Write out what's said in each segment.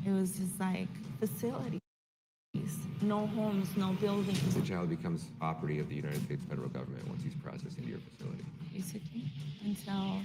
It was just like facilities, no homes, no buildings. The child becomes property of the United States federal government once he's processed into your facility. Basically, until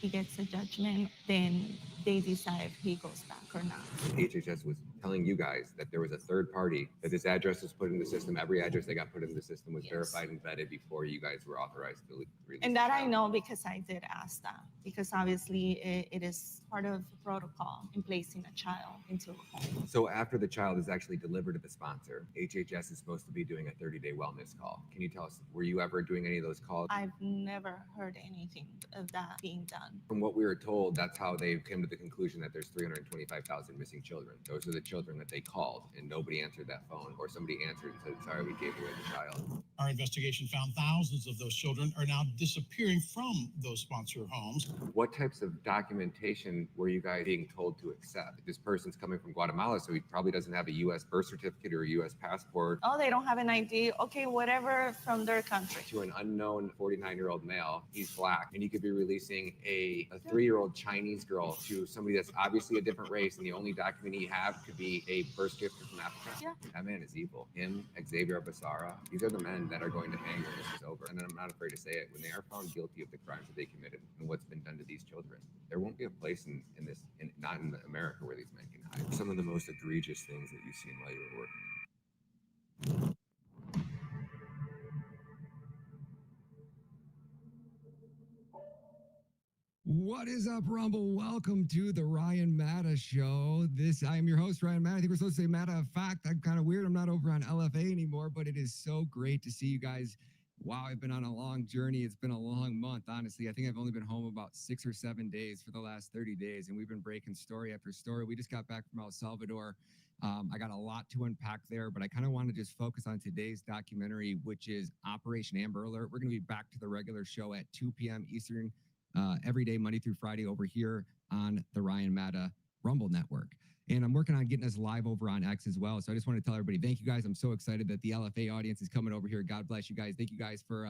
he gets a judgment, then they decide if he goes back or not. HHS was telling you guys that there was a third party, that this address was put in the system. Every address that got put in the system was verified and vetted before you guys were authorized to release. And that I know because I did ask that, because obviously it is part of the protocol in placing a child into a home. So after the child is actually delivered to the sponsor, HHS is supposed to be doing a 30-day wellness call. Can you tell us, were you ever doing any of those calls? I've never heard anything of that being done. From what we were told, that's how they came to the conclusion that there's 325,000 missing children. Those are the children that they called, and nobody answered that phone, or somebody answered and said, sorry, we gave away the child. Our investigation found thousands of those children are now disappearing from those sponsor homes. What types of documentation were you guys being told to accept? This person's coming from Guatemala, so he probably doesn't have a U.S. birth certificate or a U.S. passport. Oh, they don't have an ID? Okay, whatever, from their country. To an unknown 49-year-old male, he's black, and you could be releasing a 3-year-old Chinese girl to somebody that's obviously a different race, and the only document he have could be a birth certificate from Africa. Yeah. That man is evil. Him, Xavier Basara, these are the men that are going to hang when this is over. And I'm not afraid to say it. When they are found guilty of the crimes that they committed and what's been done to these children, there won't be a place not in America where these men can hide. Some of the most egregious things that you've seen while you were working. What is up, Rumble? Welcome to the Ryan Matta Show. I am your host, Ryan Matta. I think we're supposed to say Matta of Fact. I'm kind of weird. I'm not over on LFA anymore, but it is so great to see you guys. Wow, I've been on a long journey. It's been a long month, honestly. I think I've only been home about 6 or 7 days for the last 30 days, and we've been breaking story after story. We just got back from El Salvador. I got a lot to unpack there, but I kind of want to just focus on today's documentary, which is Operation Amber Alert. We're going to be back to the regular show at 2 p.m. Eastern every day, Monday through Friday, over here on the Ryan Matta Rumble Network. And I'm working on getting us live over on X as well. So I just want to tell everybody, thank you guys. I'm so excited that the LFA audience is coming over here. God bless you guys. Thank you guys for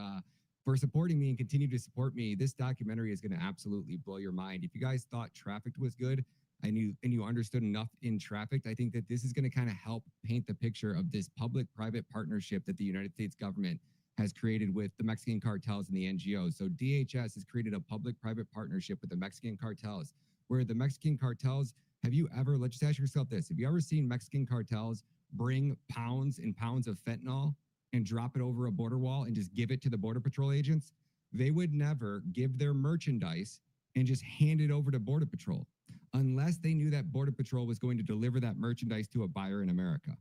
supporting me and continue to support me. This documentary is going to absolutely blow your mind. If you guys thought Trafficked was good and you understood enough in Trafficked, I think that this is going to kind of help paint the picture of this public-private partnership that the United States government has created with the Mexican cartels and the NGOs. So DHS has created a public-private partnership with the Mexican cartels, where the Mexican cartels, let's just ask yourself this, have you ever seen Mexican cartels bring pounds and pounds of fentanyl and drop it over a border wall and just give it to the Border Patrol agents? They would never give their merchandise and just hand it over to Border Patrol unless they knew that Border Patrol was going to deliver that merchandise to a buyer in America.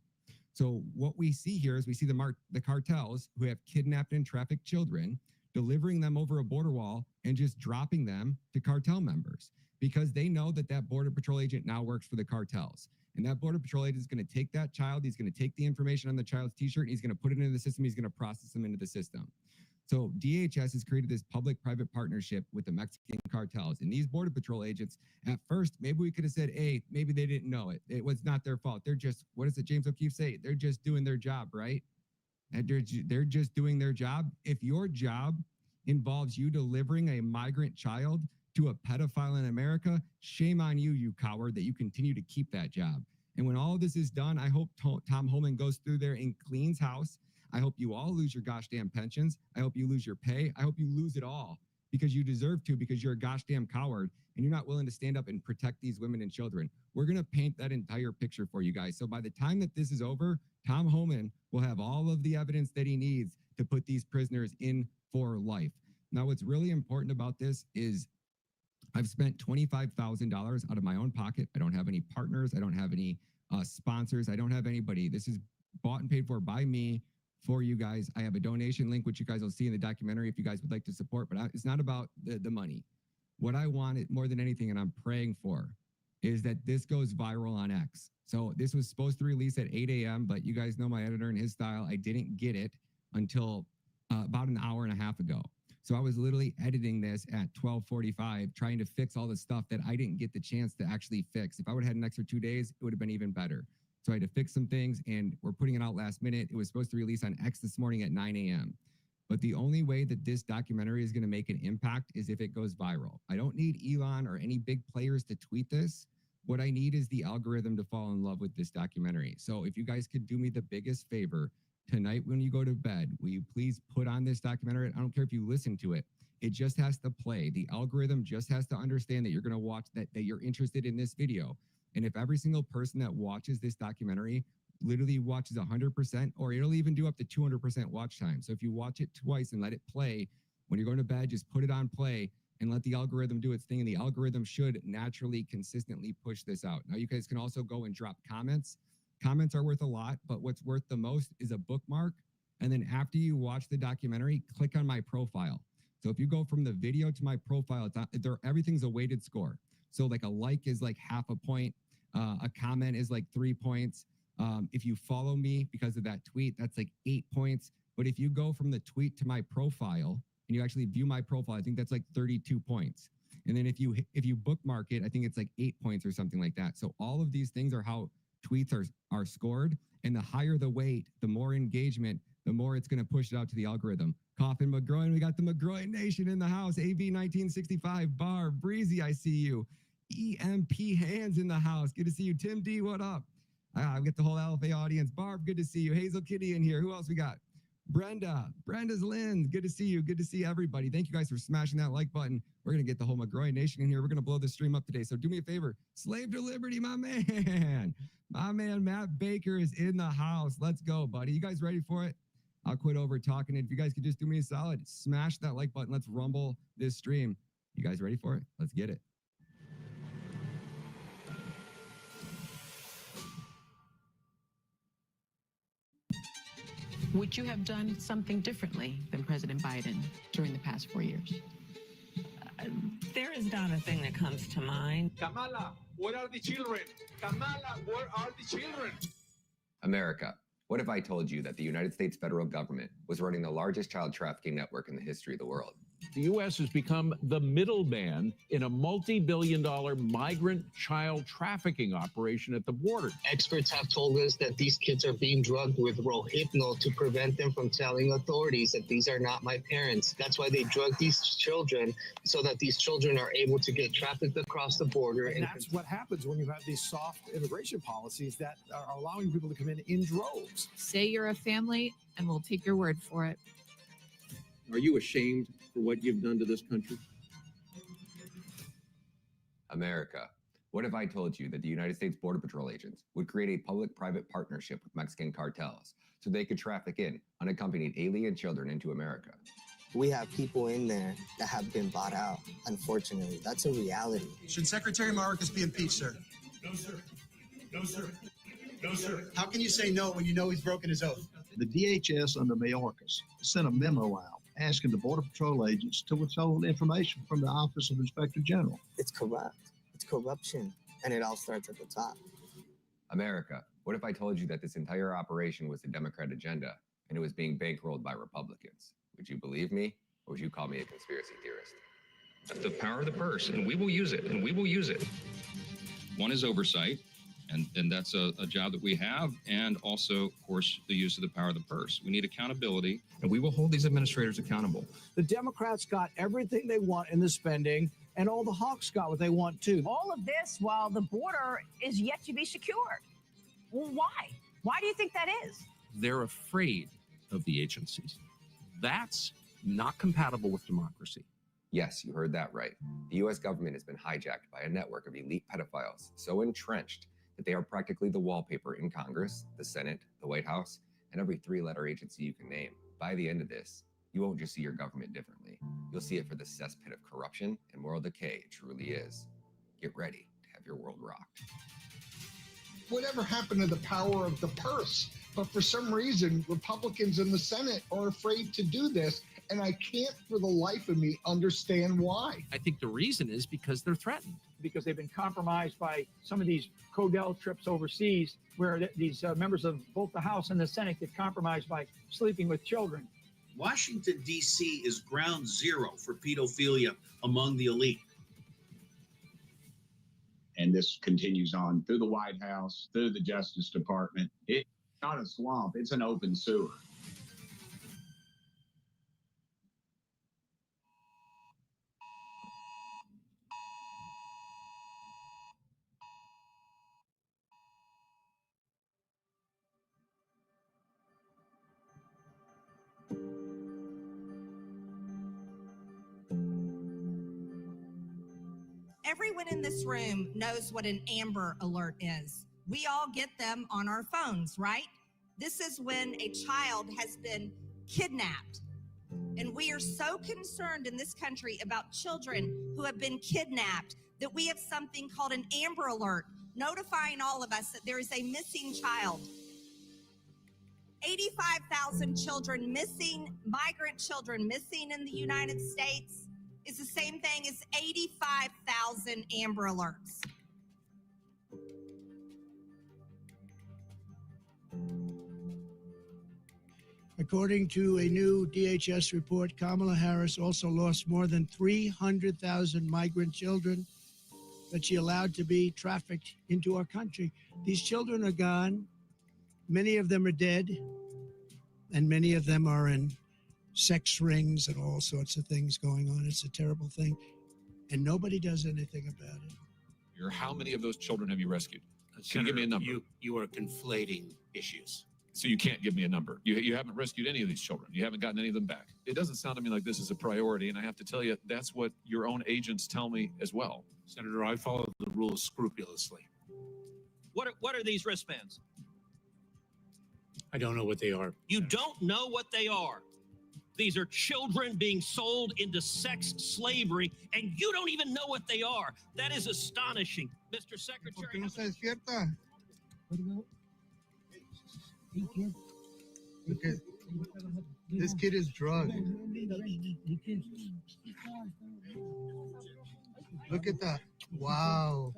So what we see here is we see the cartels who have kidnapped and trafficked children, delivering them over a border wall and just dropping them to cartel members because they know that that Border Patrol agent now works for the cartels. And that Border Patrol agent is going to take that child, he's going to take the information on the child's t-shirt, and he's going to put it into the system, he's going to process them into the system. So DHS has created this public-private partnership with the Mexican cartels. And these Border Patrol agents, at first, maybe we could have said, hey, maybe they didn't know it. It was not their fault. They're just, what does it James O'Keefe say? They're just doing their job, right? And they're just doing their job. If your job involves you delivering a migrant child to a pedophile in America, shame on you, you coward, that you continue to keep that job. And when all of this is done, I hope Tom Holman goes through there and cleans house. I hope you all lose your gosh damn pensions. I hope you lose your pay. I hope you lose it all because you deserve to, because you're a gosh damn coward and you're not willing to stand up and protect these women and children. We're going to paint that entire picture for you guys. So by the time that this is over, Tom Holman will have all of the evidence that he needs to put these prisoners in for life. Now, what's really important about this is I've spent $25,000 out of my own pocket. I don't have any partners. I don't have any sponsors. I don't have anybody. This is bought and paid for by me, for you guys. I have a donation link, which you guys will see in the documentary if you guys would like to support, but it's not about the money. What I want more than anything, and I'm praying for, is that this goes viral on X. So this was supposed to release at 8 a.m., but you guys know my editor and his style. I didn't get it until about an hour and a half ago. So I was literally editing this at 12:45, trying to fix all the stuff that I didn't get the chance to actually fix. If I would have had an extra 2 days, it would have been even better. So I had to fix some things, and we're putting it out last minute. It was supposed to release on X this morning at 9 a.m. But the only way that this documentary is going to make an impact is if it goes viral. I don't need Elon or any big players to tweet this. What I need is the algorithm to fall in love with this documentary. So if you guys could do me the biggest favor tonight when you go to bed, will you please put on this documentary? I don't care if you listen to it. It just has to play. The algorithm just has to understand that you're going to watch that you're interested in this video. And if every single person that watches this documentary literally watches 100%, or it'll even do up to 200% watch time. So if you watch it twice and let it play, when you're going to bed, just put it on play and let the algorithm do its thing. And the algorithm should naturally, consistently push this out. Now, you guys can also go and drop comments. Comments are worth a lot, but what's worth the most is a bookmark. And then after you watch the documentary, click on my profile. So if you go from the video to my profile, everything's a weighted score. So like a like is like half a point. A comment is like 3 points. If you follow me because of that tweet, that's like 8 points. But if you go from the tweet to my profile and you actually view my profile, I think that's like 32 points. And then if you bookmark it, I think it's like 8 points or something like that. So all of these things are how tweets are scored. And the higher the weight, the more engagement, the more it's going to push it out to the algorithm. Coffin McGroin, we got the McGroin Nation in the house. AB 1965, Barb, Breezy, I see you. EMP Hands in the house. Good to see you. Tim D, what up? I've got the whole LFA audience. Barb, good to see you. Hazel Kitty in here. Who else we got? Brenda's Lynn. Good to see you. Good to see everybody. Thank you guys for smashing that like button. We're going to get the whole McGroin Nation in here. We're going to blow this stream up today. So do me a favor. Slave to Liberty, my man. My man, Matt Baker is in the house. Let's go, buddy. You guys ready for it? I'll quit over talking. If you guys could just do me a solid, smash that like button. Let's rumble this stream. You guys ready for it? Let's get it. Would you have done something differently than President Biden during the past 4 years? There is not a thing that comes to mind. Kamala, where are the children? Kamala, where are the children? America, what if I told you that the United States federal government was running the largest child trafficking network in the history of the world? The U.S. has become the middleman in a multi-billion-dollar migrant child trafficking operation at the border. Experts have told us that these kids are being drugged with Rohypnol to prevent them from telling authorities that these are not my parents. That's why they drug these children, so that these children are able to get trafficked across the border. And that's what happens when you have these soft immigration policies that are allowing people to come in droves. Say you're a family, and we'll take your word for it. Are you ashamed for what you've done to this country? America, what if I told you that the United States Border Patrol agents would create a public-private partnership with Mexican cartels so they could traffic in unaccompanied alien children into America? We have people in there that have been bought out, unfortunately. That's a reality. Should Secretary Mayorkas be impeached, sir? No, sir. No, sir. No, sir. How can you say no when you know he's broken his oath? The DHS under Mayorkas sent a memo out asking the Border Patrol agents to withhold information from the Office of Inspector General. It's corrupt. It's corruption. And it all starts at the top. America, what if I told you that this entire operation was a Democrat agenda and it was being bankrolled by Republicans? Would you believe me, or would you call me a conspiracy theorist? The power of the purse, and we will use it, and we will use it. One is oversight, and that's a job that we have, and also, of course, the use of the power of the purse. We need accountability, and we will hold these administrators accountable. The Democrats got everything they want in the spending, and all the hawks got what they want too. All of this while the border is yet to be secured. Well, why? Why do you think that is? They're afraid of the agencies. That's not compatible with democracy. Yes, you heard that right. The U.S. government has been hijacked by a network of elite pedophiles so entrenched that they are practically the wallpaper in Congress, the Senate, the White House, and every three-letter agency you can name. By the end of this, you won't just see your government differently. You'll see it for the cesspit of corruption and moral decay it truly is. Get ready to have your world rocked. Whatever happened to the power of the purse? But for some reason, Republicans in the Senate are afraid to do this, and I can't for the life of me understand why. I think the reason is because they're threatened. Because they've been compromised by some of these Codell trips overseas, where these members of both the House and the Senate get compromised by sleeping with children. Washington, D.C. is ground zero for pedophilia among the elite. And this continues on through the White House, through the Justice Department. It's not a swamp, it's an open sewer. Everyone in this room knows what an Amber Alert is. We all get them on our phones, right? This is when a child has been kidnapped. And we are so concerned in this country about children who have been kidnapped that we have something called an Amber Alert, notifying all of us that there is a missing child. 85,000 children missing, migrant children missing in the United States is the same thing as 85,000 Amber Alerts. According to a new DHS report, Kamala Harris also lost more than 300,000 migrant children that she allowed to be trafficked into our country. These children are gone. Many of them are dead, and many of them are in sex rings and all sorts of things going on. It's a terrible thing, and nobody does anything about it. How many of those children have you rescued? Can you give me a number? You are conflating issues. So you can't give me a number. You haven't rescued any of these children. You haven't gotten any of them back. It doesn't sound to me like this is a priority, and I have to tell you, that's what your own agents tell me as well. Senator, I follow the rules scrupulously. What are these wristbands? I don't know what they are. You don't know what they are. These are children being sold into sex slavery, and you don't even know what they are. That is astonishing, Mr. Secretary. Look at this kid is drugged. Look at that. Wow.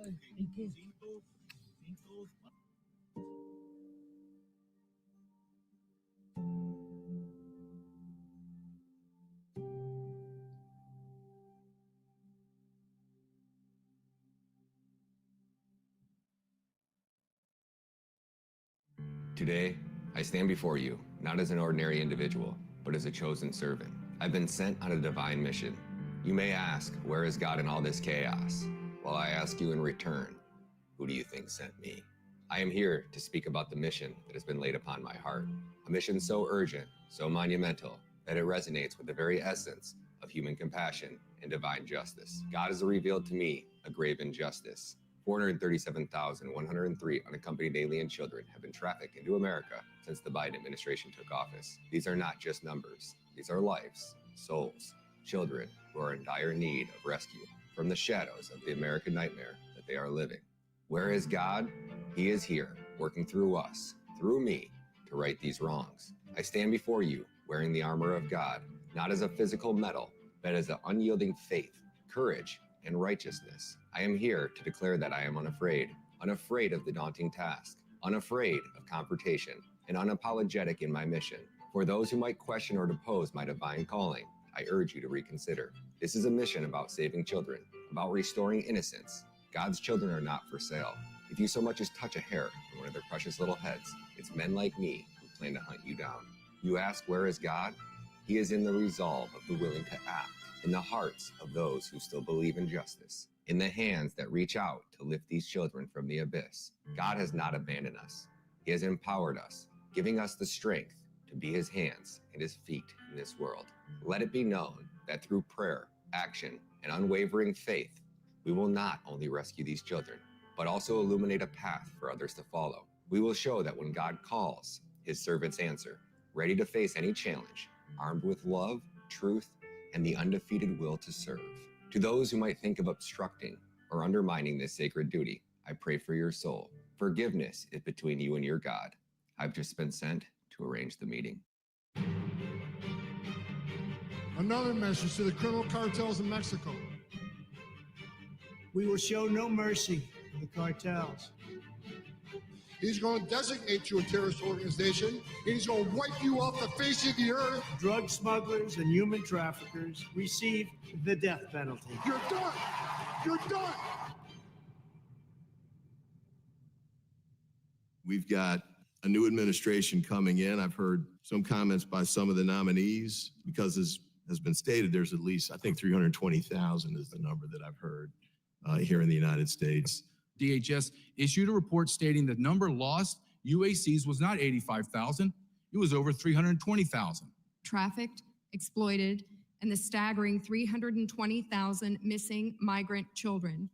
Today, I stand before you, not as an ordinary individual, but as a chosen servant. I've been sent on a divine mission. You may ask, where is God in all this chaos? Well, I ask you in return, who do you think sent me? I am here to speak about the mission that has been laid upon my heart. A mission so urgent, so monumental, that it resonates with the very essence of human compassion and divine justice. God has revealed to me a grave injustice. 437,103 unaccompanied alien children have been trafficked into America since the Biden administration took office. These are not just numbers. These are lives, souls, children who are in dire need of rescue from the shadows of the American nightmare that they are living. Where is God? He is here, working through us, through me, to right these wrongs. I stand before you wearing the armor of God, not as a physical metal, but as an unyielding faith, courage, and righteousness. I am here to declare that I am unafraid of the daunting task, unafraid of confrontation, and unapologetic in my mission. For those who might question or depose my divine calling, I urge you to reconsider. This is a mission about saving children, about restoring innocence. God's children are not for sale. If you so much as touch a hair from one of their precious little heads, it's men like me who plan to hunt you down. You ask, where is God? He is in the resolve of the willing to act, in the hearts of those who still believe in justice, in the hands that reach out to lift these children from the abyss. God has not abandoned us. He has empowered us, giving us the strength to be his hands and his feet in this world. Let it be known that through prayer, action, and unwavering faith, we will not only rescue these children, but also illuminate a path for others to follow. We will show that when God calls, his servants answer, ready to face any challenge, armed with love, truth, and the undefeated will to serve. To those who might think of obstructing or undermining this sacred duty, I pray for your soul. Forgiveness is between you and your God. I've just been sent to arrange the meeting. Another message to the criminal cartels in Mexico. We will show no mercy to the cartels. He's going to designate you a terrorist organization, and he's going to wipe you off the face of the earth. Drug smugglers and human traffickers receive the death penalty. You're done. You're done. We've got a new administration coming in. I've heard some comments by some of the nominees, because as has been stated, there's at least, I think 320,000 is the number that I've heard here in the United States. DHS issued a report stating the number lost UACs was not 85,000, it was over 320,000. Trafficked, exploited, and the staggering 320,000 missing migrant children.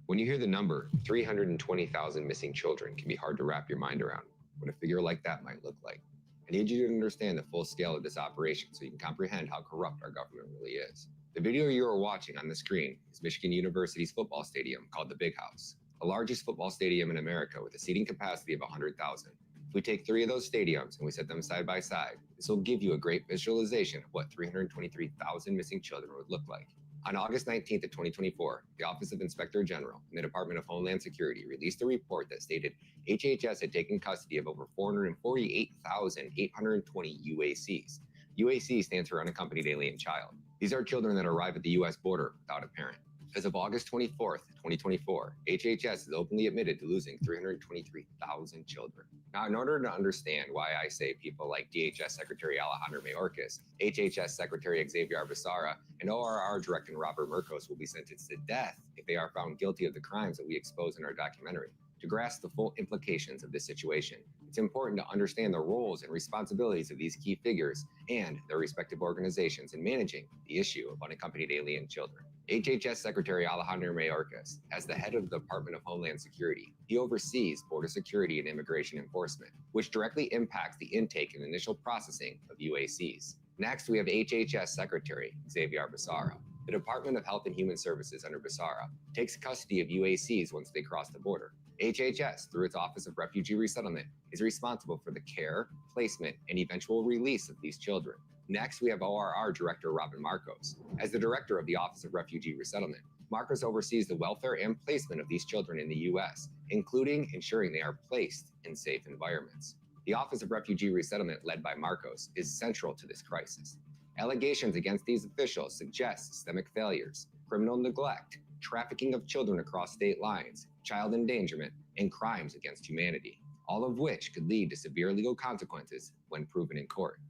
When you hear the number 320,000 missing children, it can be hard to wrap your mind around what a figure like that might look like. I need you to understand the full scale of this operation so you can comprehend how corrupt our government really is. The video you are watching on the screen is Michigan University's football stadium called the Big House, the largest football stadium in America with a seating capacity of 100,000. If we take 3 of those stadiums and we set them side by side, this will give you a great visualization of what 323,000 missing children would look like. On August 19th of 2024, the Office of Inspector General and the Department of Homeland Security released a report that stated HHS had taken custody of over 448,820 UACs. UAC stands for Unaccompanied Alien Child. These are children that arrive at the U.S. border without a parent. As of August 24th, 2024, HHS has openly admitted to losing 323,000 children. Now, in order to understand why I say people like DHS Secretary Alejandro Mayorkas, HHS Secretary Xavier Becerra, and ORR Director Robert Mercos will be sentenced to death if they are found guilty of the crimes that we expose in our documentary. To grasp the full implications of this situation, it's important to understand the roles and responsibilities of these key figures and their respective organizations in managing the issue of unaccompanied alien children. HHS Secretary Alejandro Mayorkas, as the head of the Department of Homeland Security, he oversees border security and immigration enforcement, which directly impacts the intake and initial processing of UACs. Next, we have HHS Secretary Xavier Becerra. The Department of Health and Human Services under Becerra takes custody of UACs once they cross the border. HHS, through its Office of Refugee Resettlement, is responsible for the care, placement, and eventual release of these children. Next, we have ORR Director Robin Marcos. As the director of the Office of Refugee Resettlement, Marcos oversees the welfare and placement of these children in the U.S., including ensuring they are placed in safe environments. The Office of Refugee Resettlement, led by Marcos, is central to this crisis. Allegations against these officials suggest systemic failures, criminal neglect, trafficking of children across state lines, child endangerment, and crimes against humanity, all of which could lead to severe legal consequences when proven in court.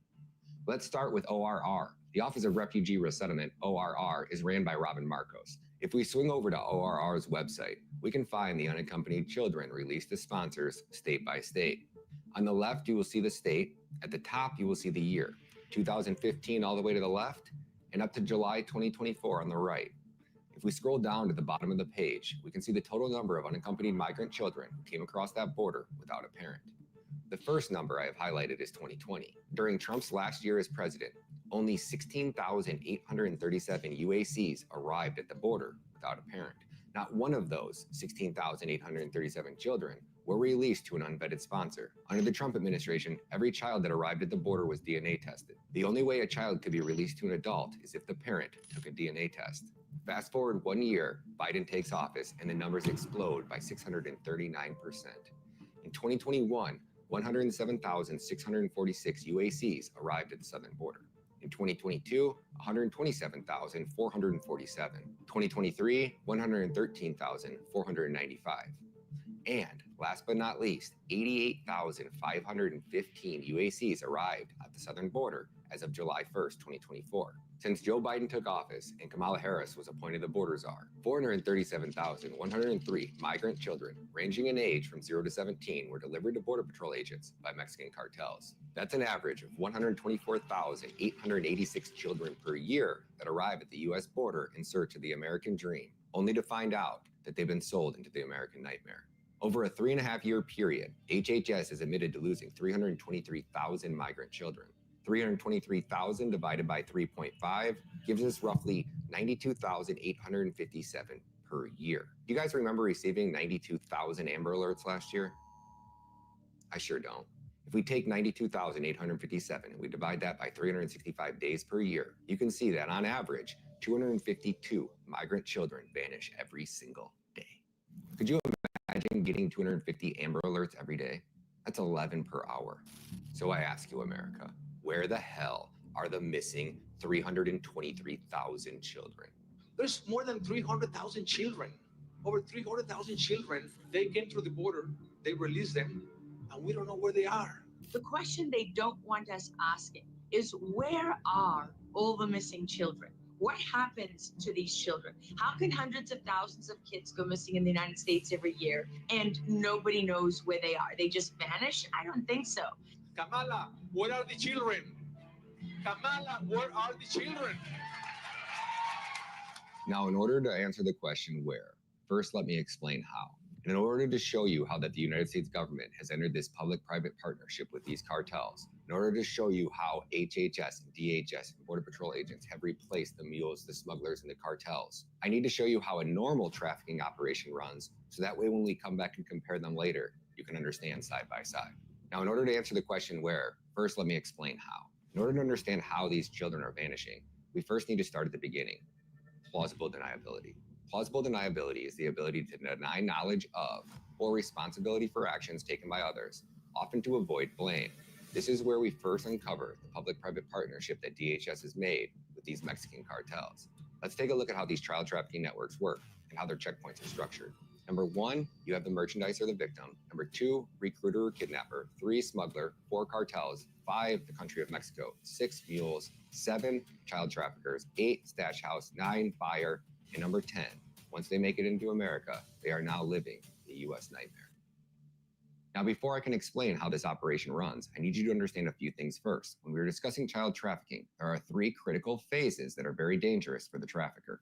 Let's start with ORR. The Office of Refugee Resettlement, ORR, is ran by Robin Marcos. If we swing over to ORR's website, we can find the unaccompanied children released to sponsors state by state. On the left, you will see the state. At the top, you will see the year, 2015 all the way to the left, and up to July 2024 on the right. If we scroll down to the bottom of the page, we can see the total number of unaccompanied migrant children who came across that border without a parent. The first number I have highlighted is 2020. During Trump's last year as president, only 16,837 UACs arrived at the border without a parent. Not one of those 16,837 children were released to an unvetted sponsor. Under the Trump administration, every child that arrived at the border was DNA tested. The only way a child could be released to an adult is if the parent took a DNA test. Fast forward 1 year, Biden takes office, and the numbers explode by 639%. In 2021, 107,646 UACs arrived at the southern border. In 2022, 127,447. 2023, 113,495. And last but not least, 88,515 UACs arrived at the southern border as of July 1st, 2024. Since Joe Biden took office and Kamala Harris was appointed the border czar, 437,103 migrant children ranging in age from 0 to 17 were delivered to Border Patrol agents by Mexican cartels. That's an average of 124,886 children per year that arrive at the U.S. border in search of the American dream, only to find out that they've been sold into the American nightmare. Over a 3.5-year period, HHS is admitted to losing 323,000 migrant children. 323,000 divided by 3.5 gives us roughly 92,857 per year. Do you guys remember receiving 92,000 Amber Alerts last year? I sure don't. If we take 92,857 and we divide that by 365 days per year, you can see that on average, 252 migrant children vanish every single day. Could you imagine getting 250 Amber Alerts every day? That's 11 per hour. So I ask you, America, where the hell are the missing 323,000 children? There's more than 300,000 children. Over 300,000 children, they came through the border, they released them, and we don't know where they are. The question they don't want us asking is, where are all the missing children? What happens to these children? How can hundreds of thousands of kids go missing in the United States every year and nobody knows where they are? They just vanish? I don't think so. Kamala, where are the children? Kamala, where are the children? Now, in order to answer the question where, First, let me explain how. And in order to show you how that the United States government has entered this public-private partnership with these cartels, in order to show you how HHS and DHS and Border Patrol agents have replaced the mules, the smugglers, and the cartels, I need to show you how a normal trafficking operation runs, so that way when we come back and compare them later, you can understand side by side. Now, in order to answer the question where, first let me explain how. In order to understand how these children are vanishing, we first need to start at the beginning. Plausible deniability. Plausible deniability is the ability to deny knowledge of or responsibility for actions taken by others, often to avoid blame. This is where we first uncover the public-private partnership that DHS has made with these Mexican cartels. Let's take a look at how these child trafficking networks work and how their checkpoints are structured. Number 1, you have the merchandiser, the victim. Number 2, recruiter or kidnapper. 3, smuggler. 4, cartels. 5, the country of Mexico. 6, mules. 7, child traffickers. 8, stash house. 9, buyer. And number 10, once they make it into America, they are now living the U.S. nightmare. Now, before I can explain how this operation runs, I need you to understand a few things first. When we were discussing child trafficking, there are 3 critical phases that are very dangerous for the trafficker.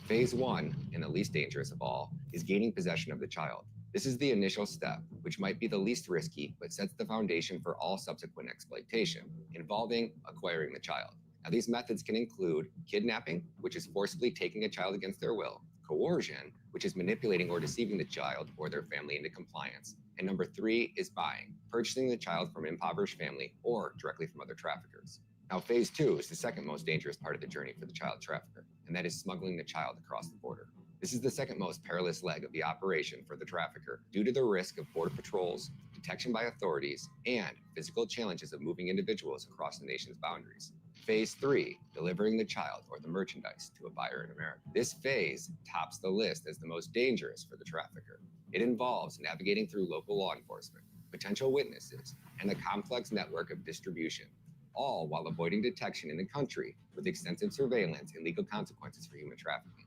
Phase 1, and the least dangerous of all, is gaining possession of the child. This is the initial step, which might be the least risky, but sets the foundation for all subsequent exploitation, involving acquiring the child. Now, these methods can include kidnapping, which is forcibly taking a child against their will, coercion, which is manipulating or deceiving the child or their family into compliance, and number 3 is buying, purchasing the child from impoverished family or directly from other traffickers. Now, phase 2 is the second most dangerous part of the journey for the child trafficker, and that is smuggling the child across the border. This is the second most perilous leg of the operation for the trafficker due to the risk of border patrols, detection by authorities, and physical challenges of moving individuals across the nation's boundaries. Phase 3, delivering the child or the merchandise to a buyer in America. This phase tops the list as the most dangerous for the trafficker. It involves navigating through local law enforcement, potential witnesses, and a complex network of distribution, all while avoiding detection in the country with extensive surveillance and legal consequences for human trafficking.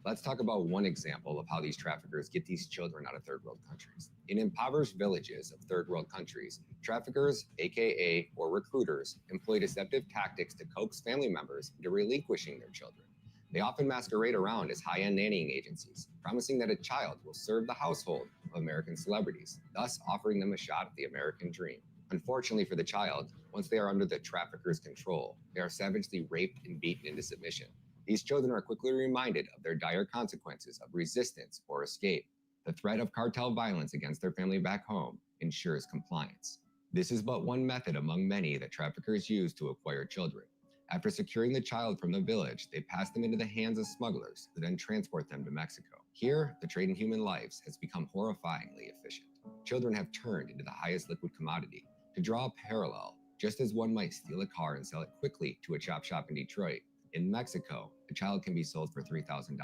Let's talk about one example of how these traffickers get these children out of third world countries. In impoverished villages of third world countries, traffickers, aka or recruiters, employ deceptive tactics to coax family members into relinquishing their children. They often masquerade around as high-end nannying agencies, promising that a child will serve the household of American celebrities, thus offering them a shot at the American dream. Unfortunately for the child, once they are under the trafficker's control, they are savagely raped and beaten into submission. These children are quickly reminded of their dire consequences of resistance or escape. The threat of cartel violence against their family back home ensures compliance. This is but one method among many that traffickers use to acquire children. After securing the child from the village, they pass them into the hands of smugglers who then transport them to Mexico. Here, the trade in human lives has become horrifyingly efficient. Children have turned into the highest liquid commodity. To draw a parallel, just as one might steal a car and sell it quickly to a chop shop in Detroit, in Mexico, a child can be sold for $3,000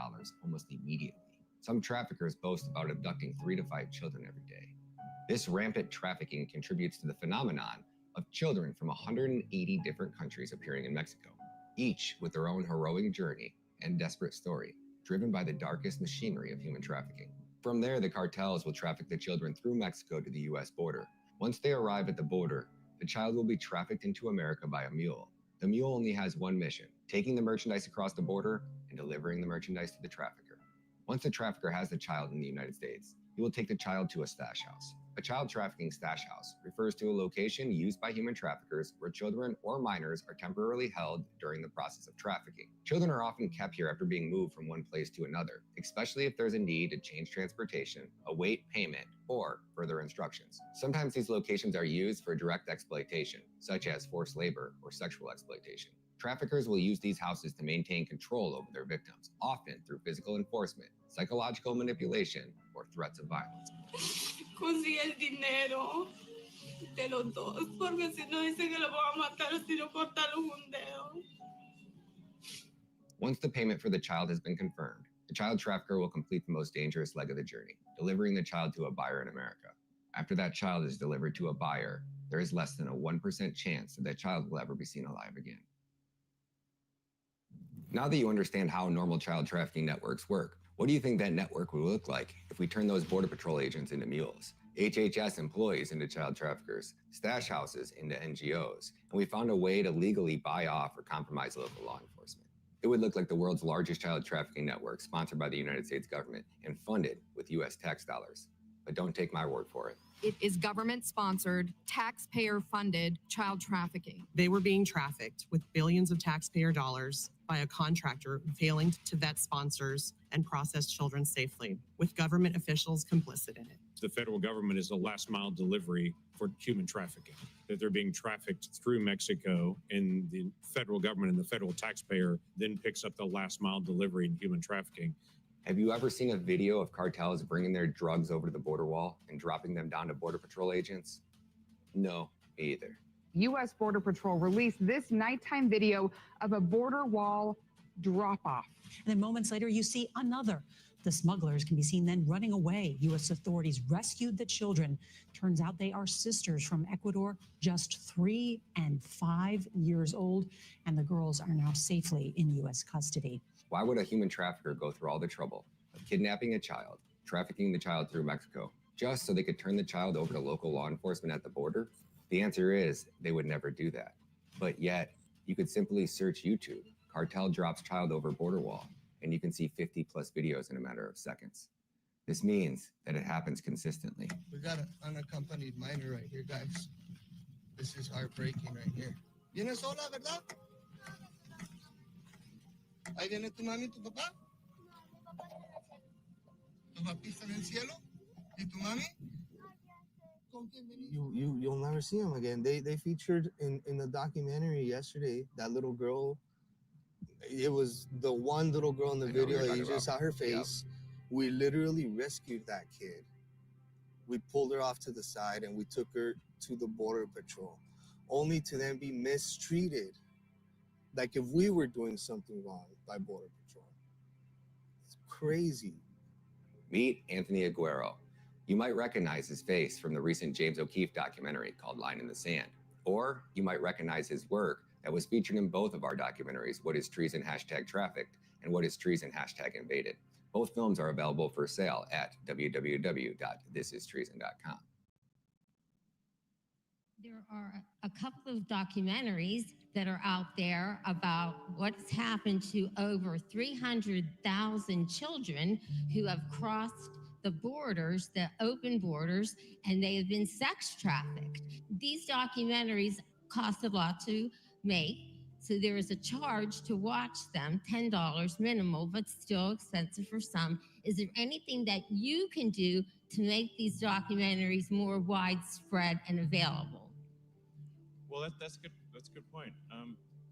almost immediately. Some traffickers boast about abducting 3 to 5 children every day. This rampant trafficking contributes to the phenomenon of children from 180 different countries appearing in Mexico, each with their own heroic journey and desperate story, driven by the darkest machinery of human trafficking. From there, the cartels will traffic the children through Mexico to the U.S. border. Once they arrive at the border, the child will be trafficked into America by a mule. The mule only has one mission: taking the merchandise across the border and delivering the merchandise to the trafficker. Once the trafficker has the child in the United States, he will take the child to a stash house. A child trafficking stash house refers to a location used by human traffickers where children or minors are temporarily held during the process of trafficking. Children are often kept here after being moved from one place to another, especially if there's a need to change transportation, await payment, or further instructions. Sometimes these locations are used for direct exploitation, such as forced labor or sexual exploitation. Traffickers will use these houses to maintain control over their victims, often through physical enforcement, psychological manipulation, or threats of violence. Consigue el dinero de los dos, porque si no dice que lo van a matar si no cortaron un dedo. Once the payment for the child has been confirmed, the child trafficker will complete the most dangerous leg of the journey, delivering the child to a buyer in America. After that child is delivered to a buyer, there is less than a 1% chance that child will ever be seen alive again. Now that you understand how normal child trafficking networks work, what do you think that network would look like if we turn those Border Patrol agents into mules, HHS employees into child traffickers, stash houses into NGOs, and we found a way to legally buy off or compromise local law enforcement? It would look like the world's largest child trafficking network, sponsored by the United States government and funded with U.S. tax dollars. But don't take my word for it. It is government-sponsored, taxpayer-funded child trafficking. They were being trafficked with billions of taxpayer dollars by a contractor failing to vet sponsors and process children safely, with government officials complicit in it. The federal government is the last mile delivery for human trafficking, that they're being trafficked through Mexico, and the federal government and the federal taxpayer then picks up the last mile delivery in human trafficking. Have you ever seen a video of cartels bringing their drugs over to the border wall and dropping them down to Border Patrol agents? No, me either. U.S. Border Patrol released this nighttime video of a border wall drop-off. And then moments later, you see another. The smugglers can be seen then running away. U.S. authorities rescued the children. Turns out they are sisters from Ecuador, just 3 and 5 years old, and the girls are now safely in U.S. custody. Why would a human trafficker go through all the trouble of kidnapping a child, trafficking the child through Mexico, just so they could turn the child over to local law enforcement at the border? The answer is they would never do that. But yet, you could simply search YouTube, cartel drops child over border wall, and you can see 50 plus videos in a matter of seconds. This means that it happens consistently. We got an unaccompanied minor right here, guys. This is heartbreaking right here. ¿Vienes sola, verdad? ¿Ahí viene tu mami y tu papá? ¿Tu papi está en el cielo? ¿Y tu mami? You'll never see them again. They featured in the documentary yesterday, that little girl. It was the one little girl in the video that you just saw her face. Yep. We literally rescued that kid. We pulled her off to the side and we took her to the Border Patrol, only to then be mistreated like if we were doing something wrong by Border Patrol. It's crazy. Meet Anthony Aguero. You might recognize his face from the recent James O'Keefe documentary called Line in the Sand, or you might recognize his work that was featured in both of our documentaries, What is Treason #Trafficked and What is Treason #Invaded. Both films are available for sale at www.thisistreason.com. There are a couple of documentaries that are out there about what's happened to over 300,000 children who have crossed the borders, the open borders, and they have been sex trafficked. These documentaries cost a lot to make, so there is a charge to watch them, $10 minimal, but still expensive for some. Is there anything that you can do to make these documentaries more widespread and available? Well, that's good. That's a good point.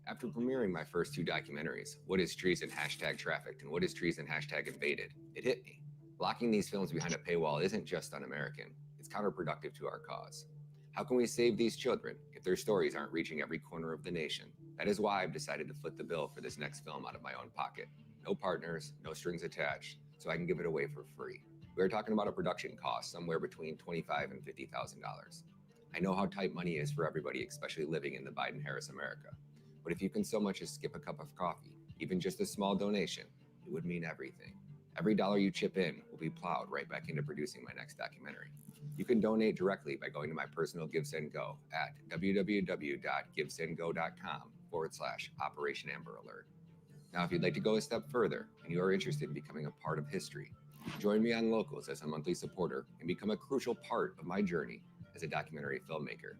After premiering my first two documentaries, What is Treason #Trafficked and What is Treason #Invaded, it hit me. Blocking these films behind a paywall isn't just un-American, it's counterproductive to our cause. How can we save these children if their stories aren't reaching every corner of the nation? That is why I've decided to foot the bill for this next film out of my own pocket. No partners, no strings attached, so I can give it away for free. We're talking about a production cost somewhere between $25,000 and $50,000. I know how tight money is for everybody, especially living in the Biden-Harris America. But if you can so much as skip a cup of coffee, even just a small donation, it would mean everything. Every dollar you chip in will be plowed right back into producing my next documentary. You can donate directly by going to my personal GiveSendGo at www.givesendgo.com/Operation Amber Alert. Now, if you'd like to go a step further and you are interested in becoming a part of history, join me on Locals as a monthly supporter and become a crucial part of my journey as a documentary filmmaker.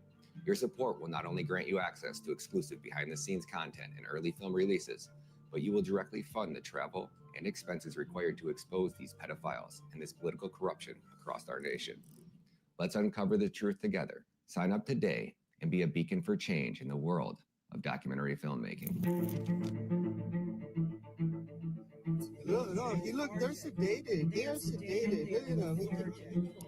Your support will not only grant you access to exclusive behind-the-scenes content and early film releases, but you will directly fund the travel and expenses required to expose these pedophiles and this political corruption across our nation. Let's uncover the truth together. Sign up today and be a beacon for change in the world of documentary filmmaking. Look, they're sedated. They are sedated. Look at them.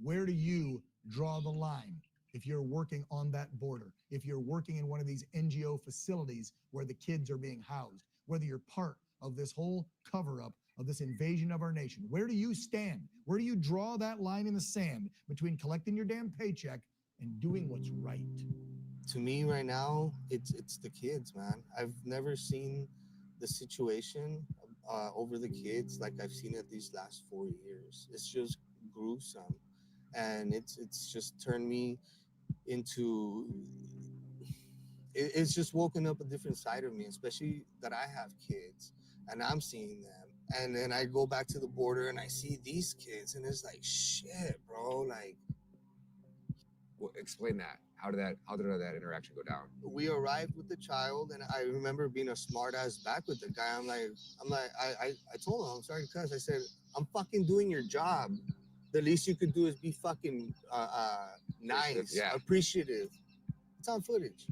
Where do you draw the line if you're working on that border, if you're working in one of these NGO facilities where the kids are being housed, whether you're part of this whole cover-up of this invasion of our nation? Where do you stand? Where do you draw that line in the sand between collecting your damn paycheck and doing what's right? To me right now, it's the kids, man. I've never seen the situation over the kids like I've seen it these last 4 years. It's just gruesome, and it's just turned me into. It's just woken up a different side of me, especially that I have kids and I'm seeing them. And then I go back to the border and I see these kids, and it's like, shit, bro. Like, Well, explain that. How did that interaction go down? we arrived with the child, and I remember being a smart ass back with the guy. I told him, I'm sorry to cuss. I said, I'm fucking doing your job. The least you could do is be fucking nice, appreciative. It's on footage.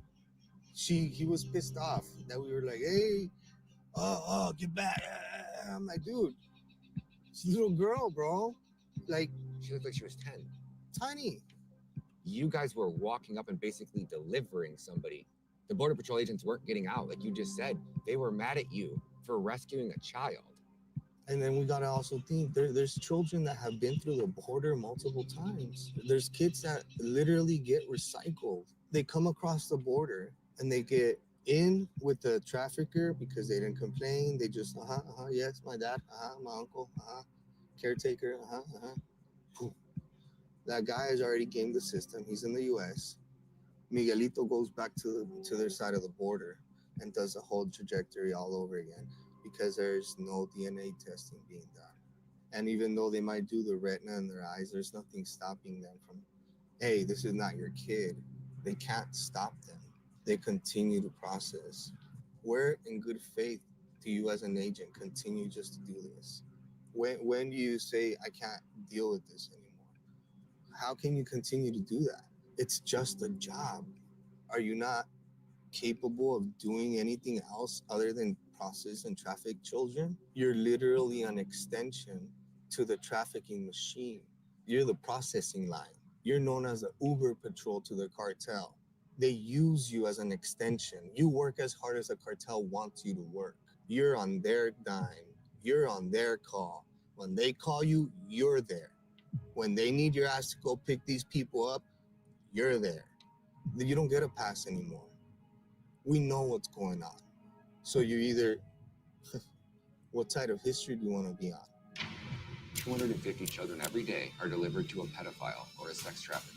He was pissed off that we were like, hey, get back. I'm like, dude, she's a little girl, bro. Like, she looked like she was 10. Tiny. You guys were walking up and basically delivering somebody. The Border Patrol agents weren't getting out. Like you just said, they were mad at you for rescuing a child. And then we gotta also think there's children that have been through the border multiple times. There's kids that literally get recycled. They come across the border and they get in with the trafficker because they didn't complain. They just, yes, my dad, my uncle, caretaker, That guy has already gamed the system. He's in the U.S. Miguelito goes back to their side of the border and does the whole trajectory all over again because there's no DNA testing being done. And even though they might do the retina in their eyes, there's nothing stopping them from, hey, this is not your kid. They can't stop them. They continue to process. Where in good faith do you as an agent continue just to do this? When do you say, I can't deal with this anymore? How can you continue to do that? It's just a job. Are you not capable of doing anything else other than process and traffic children? You're literally an extension to the trafficking machine. You're the processing line. You're known as the Uber patrol to the cartel. They use you as an extension. You work as hard as the cartel wants you to work. You're on their dime. You're on their call. When they call you, you're there. When they need your ass to go pick these people up, you're there. You don't get a pass anymore. We know what's going on. So you're either, what side of history do you want to be on? 250 children every day are delivered to a pedophile or a sex trafficker.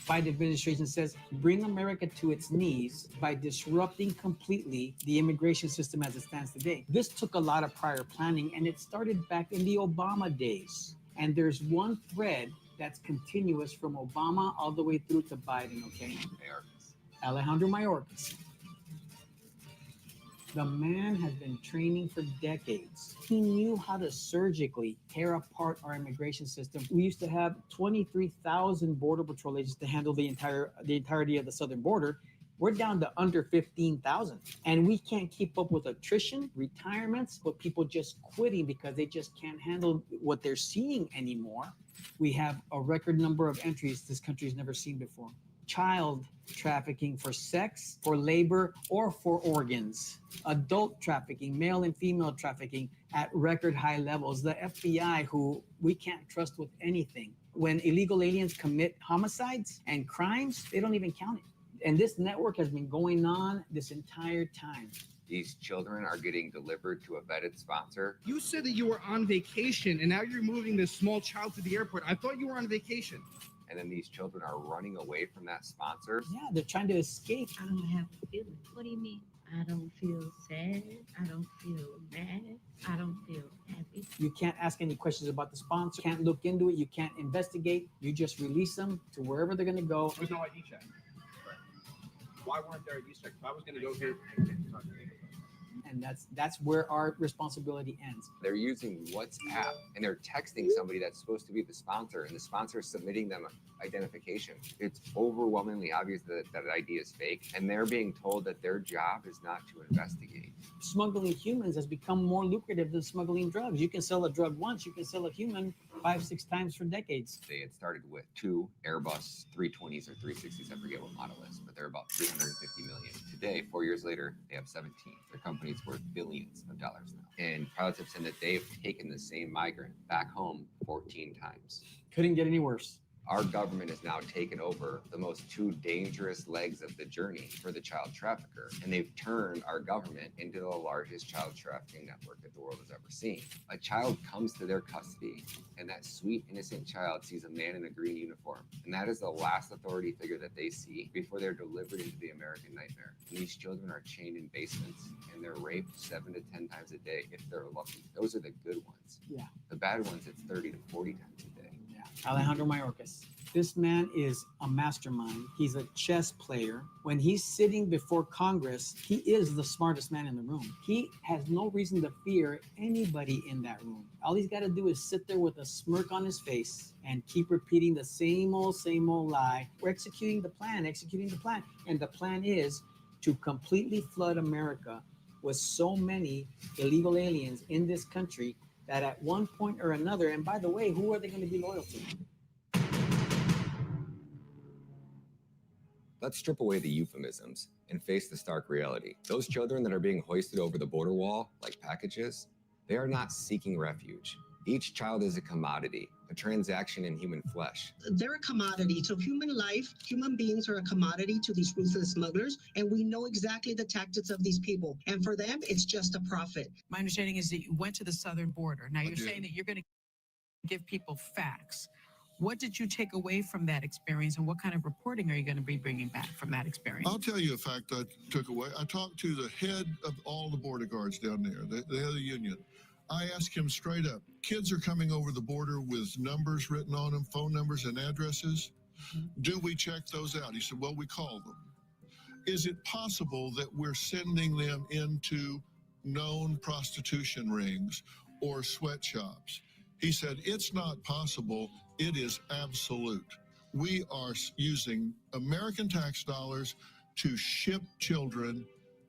Biden administration says bring America to its knees by disrupting completely the immigration system as it stands today. This took a lot of prior planning, and it started back in the Obama days. And there's one thread that's continuous from Obama all the way through to Biden, okay? Alejandro Mayorkas. The man has been training for decades. He knew how to surgically tear apart our immigration system. We used to have 23,000 Border Patrol agents to handle the entirety of the southern border. We're down to under 15,000. And we can't keep up with attrition, retirements, but people just quitting because they just can't handle what they're seeing anymore. We have a record number of entries this country's never seen before. Child trafficking for sex, for labor, or for organs. Adult trafficking, male and female trafficking at record high levels. The FBI, who we can't trust with anything. When illegal aliens commit homicides and crimes, they don't even count it. And this network has been going on this entire time. These children are getting delivered to a vetted sponsor. You said that you were on vacation, and now you're moving this small child to the airport. I thought you were on vacation. And then these children are running away from that sponsor. Yeah, they're trying to escape. I don't have feelings. What do you mean? I don't feel sad. I don't feel mad. I don't feel happy. You can't ask any questions about the sponsor. Can't look into it. You can't investigate. You just release them to wherever they're going to go. There's no ID check. Why weren't there ID checks? If I was going to go here, and that's where our responsibility ends. They're using WhatsApp and they're texting somebody that's supposed to be the sponsor, and the sponsor is submitting them identification. It's overwhelmingly obvious that that ID is fake, and they're being told that their job is not to investigate. Smuggling humans has become more lucrative than smuggling drugs. You can sell a drug once, you can sell a human 5-6 times for decades. They had started with 2 Airbus 320s or 360s, I forget what model is, but they're about 350 million. Today, 4 years later, they have 17. Their company's worth billions of dollars now. And pilots have said that they've taken the same migrant back home 14 times. Couldn't get any worse. Our government has now taken over the most two dangerous legs of the journey for the child trafficker, and they've turned our government into the largest child trafficking network that the world has ever seen. A child comes to their custody, and that sweet, innocent child sees a man in a green uniform, and that is the last authority figure that they see before they're delivered into the American nightmare. And these children are chained in basements, and they're raped 7 to 10 times a day if they're lucky. Those are the good ones. Yeah. The bad ones, it's 30 to 40 times a day. Alejandro Mayorkas. This man is a mastermind. He's a chess player. When he's sitting before Congress, he is the smartest man in the room. He has no reason to fear anybody in that room. All he's got to do is sit there with a smirk on his face and keep repeating the same old lie. We're executing the plan. And the plan is to completely flood America with so many illegal aliens in this country that at one point or another, and by the way, who are they going to be loyal to? Let's strip away the euphemisms and face the stark reality. Those children that are being hoisted over the border wall like packages, they are not seeking refuge. Each child is a commodity, a transaction in human flesh. They're a commodity. So human life, human beings are a commodity to these ruthless smugglers, and we know exactly the tactics of these people. And for them, it's just a profit. My understanding is that you went to the southern border. Now you're did. saying that you're going to give people facts. What did you take away from that experience, and what kind of reporting are you going to be bringing back from that experience? I'll tell you a fact I took away. I talked to the head of all the border guards down there, the head of the union. I asked him straight up, kids are coming over the border with numbers written on them, phone numbers and addresses. Do we check those out? He said, well, we call them. Is it possible that we're sending them into known prostitution rings or sweatshops? He said, it's not possible. It is absolute. We are using American tax dollars to ship children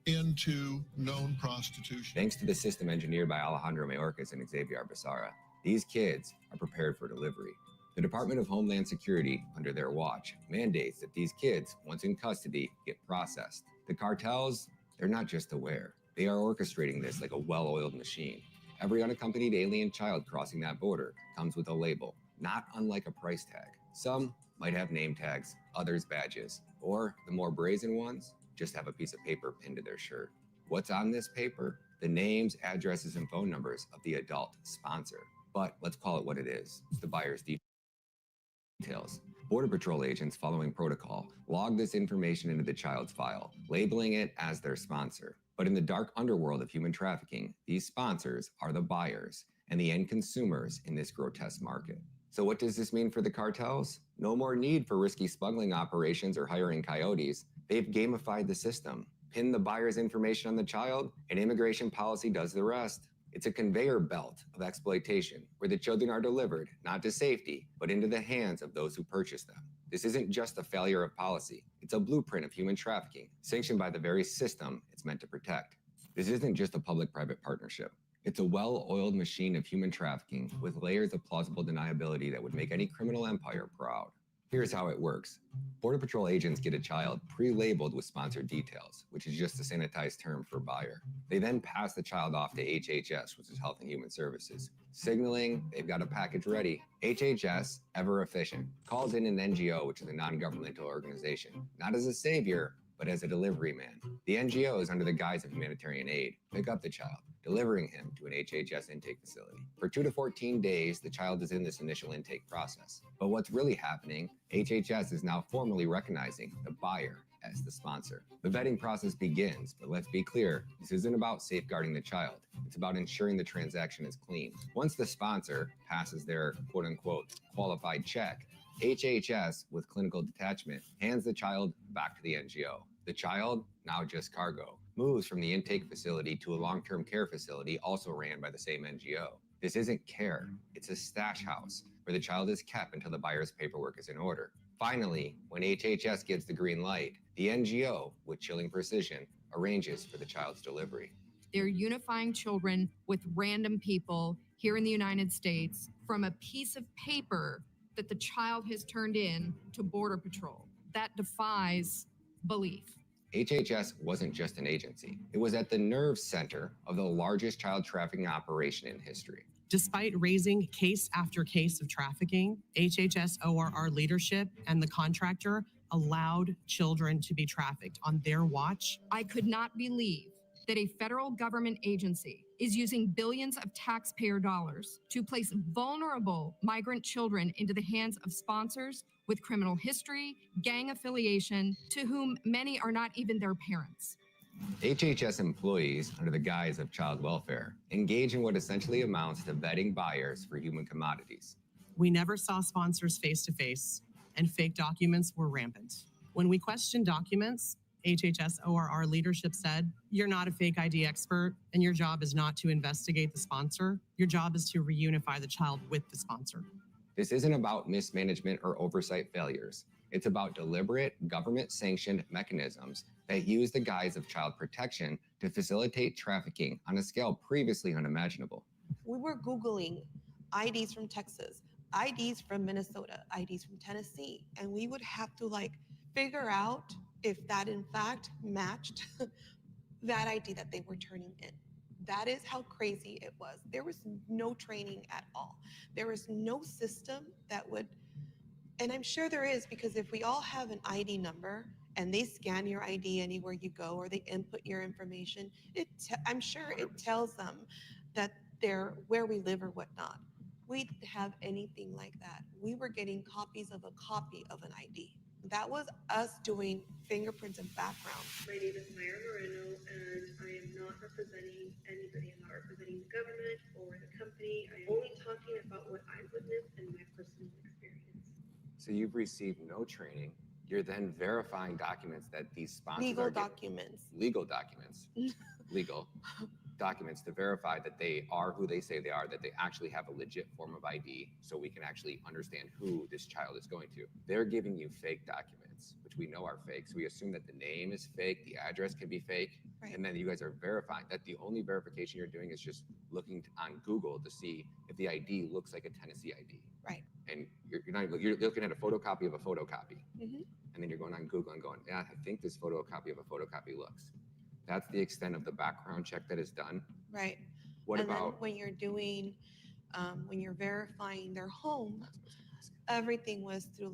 into known prostitution. Thanks to the system engineered by Alejandro Mayorkas and Xavier Becerra, these kids are prepared for delivery. The Department of Homeland Security, under their watch, mandates that these kids, once in custody, get processed. The cartels, they're not just aware. They are orchestrating this like a well-oiled machine. Every unaccompanied alien child crossing that border comes with a label, not unlike a price tag. Some might have name tags, others badges, or the more brazen ones just have a piece of paper pinned to their shirt. What's on this paper? The names, addresses, and phone numbers of the adult sponsor. But let's call it what it is, the buyer's details. Border Patrol agents following protocol log this information into the child's file, labeling it as their sponsor. But in the dark underworld of human trafficking, these sponsors are the buyers and the end consumers in this grotesque market. So what does this mean for the cartels? No more need for risky smuggling operations or hiring coyotes. They've gamified the system, pinned the buyer's information on the child, and immigration policy does the rest. It's a conveyor belt of exploitation where the children are delivered, not to safety, but into the hands of those who purchase them. This isn't just a failure of policy. It's a blueprint of human trafficking, sanctioned by the very system it's meant to protect. This isn't just a public-private partnership. It's a well-oiled machine of human trafficking with layers of plausible deniability that would make any criminal empire proud. Here's how it works. Border Patrol agents get a child pre-labeled with sponsored details, which is just a sanitized term for buyer. They then pass the child off to HHS, which is Health and Human Services, signaling they've got a package ready. HHS, ever efficient, calls in an NGO, which is a non-governmental organization, not as a savior, but as a delivery man. The NGOs, under the guise of humanitarian aid, pick up the child, delivering him to an HHS intake facility. For 2 to 14 days, the child is in this initial intake process. But what's really happening, HHS is now formally recognizing the buyer as the sponsor. The vetting process begins, but let's be clear, this isn't about safeguarding the child. It's about ensuring the transaction is clean. Once the sponsor passes their quote-unquote qualified check, HHS, with clinical detachment, hands the child back to the NGO. The child, now just cargo, moves from the intake facility to a long-term care facility also ran by the same NGO. This isn't care, it's a stash house where the child is kept until the buyer's paperwork is in order. Finally, when HHS gives the green light, the NGO, with chilling precision, arranges for the child's delivery. They're unifying children with random people here in the United States from a piece of paper that the child has turned in to Border Patrol. That defies belief. HHS wasn't just an agency. It was at the nerve center of the largest child trafficking operation in history. Despite raising case after case of trafficking, HHS ORR leadership and the contractor allowed children to be trafficked on their watch. I could not believe that a federal government agency is using billions of taxpayer dollars to place vulnerable migrant children into the hands of sponsors with criminal history, gang affiliation, to whom many are not even their parents. HHS employees, under the guise of child welfare, engage in what essentially amounts to vetting buyers for human commodities. We never saw sponsors face to face, and fake documents were rampant. When we questioned documents, HHS ORR leadership said, "You're not a fake ID expert, and your job is not to investigate the sponsor. Your job is to reunify the child with the sponsor." This isn't about mismanagement or oversight failures. It's about deliberate, government-sanctioned mechanisms that use the guise of child protection to facilitate trafficking on a scale previously unimaginable. We were Googling IDs from Texas, IDs from Minnesota, IDs from Tennessee, and we would have to figure out if that in fact matched that ID that they were turning in. That is how crazy it was. There was no training at all. There was no system that would, and I'm sure there is, because if we all have an ID number and they scan your ID anywhere you go, or they input your information, I'm sure it tells them that they're where we live or whatnot. We didn't have anything like that. We were getting copies of a copy of an ID. That was us doing fingerprints and background. My name is Mayra Moreno, and I am not representing anybody. I'm not representing the government or the company. I am only talking about what I witnessed and my personal experience. So you've received no training. You're then verifying documents that these sponsors Legal are giving. documents. Legal documents. Legal documents to verify that they are who they say they are, that they actually have a legit form of ID, so we can actually understand who this child is going to. They're giving you fake documents, which we know are fake. So we assume that the name is fake, the address can be fake, Right. and then you guys are verifying that the only verification you're doing is just looking on Google to see if the ID looks like a Tennessee ID. Right. And you're looking at a photocopy of a photocopy. Mhm. And then you're going on Google and going, yeah, I think this photocopy of a photocopy looks. That's the extent of the background check that is done. Right. What and about then when you're doing, when you're verifying their home, everything was through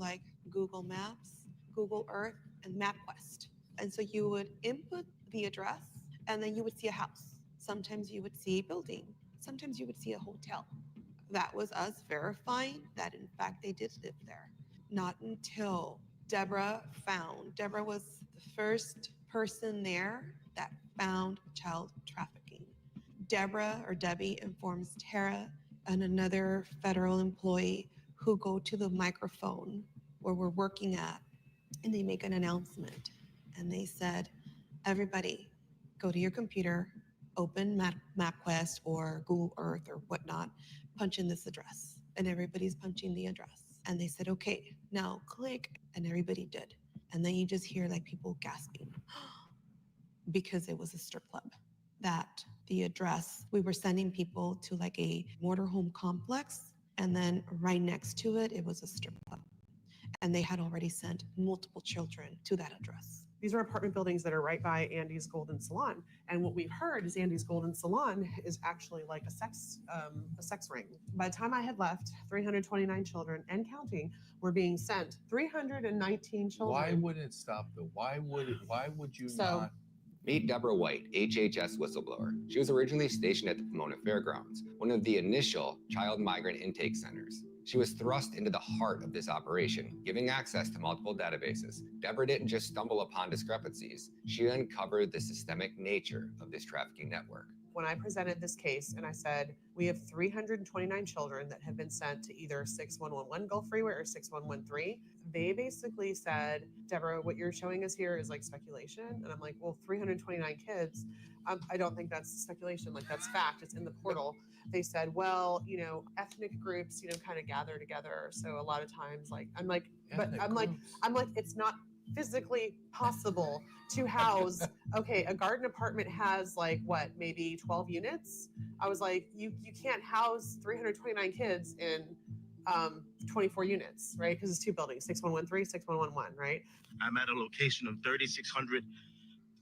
Google Maps, Google Earth, and MapQuest. And so you would input the address, and then you would see a house. Sometimes you would see a building. Sometimes you would see a hotel. That was us verifying that, in fact, they did live there. Not until Deborah was the first person there that found child trafficking. Deborah, or Debbie, informs Tara and another federal employee who go to the microphone where we're working at, and they make an announcement. And they said, everybody, go to your computer, open MapQuest or Google Earth or whatnot, punch in this address. And everybody's punching the address. And they said, okay, now click, and everybody did. And then you just hear people gasping because it was a strip club. That the address, we were sending people to a motorhome complex, and then right next to it, it was a strip club. And they had already sent multiple children to that address. These are apartment buildings that are right by Andy's Golden Salon. And what we've heard is Andy's Golden Salon is actually like a sex ring. By the time I had left, 329 children and counting were being sent. 319 children. Why wouldn't it stop though? Why would you not? Meet Deborah White, HHS whistleblower. She was originally stationed at the Pomona Fairgrounds, one of the initial child migrant intake centers. She was thrust into the heart of this operation, giving access to multiple databases. Deborah didn't just stumble upon discrepancies. She uncovered the systemic nature of this trafficking network. When I presented this case and I said, we have 329 children that have been sent to either 6111 Gulf Freeway or 6113, they basically said, Deborah, what you're showing us here is speculation. And I'm like, well, 329 kids, I don't think that's speculation. That's fact. It's in the portal. They said, well, ethnic groups, kind of gather together. So a lot of times, I'm like, it's not physically possible to house, a garden apartment has maybe 12 units. I was like, you can't house 329 kids in 24 units, right? Because it's two buildings, 6113, 6111, right? I'm at a location of 3600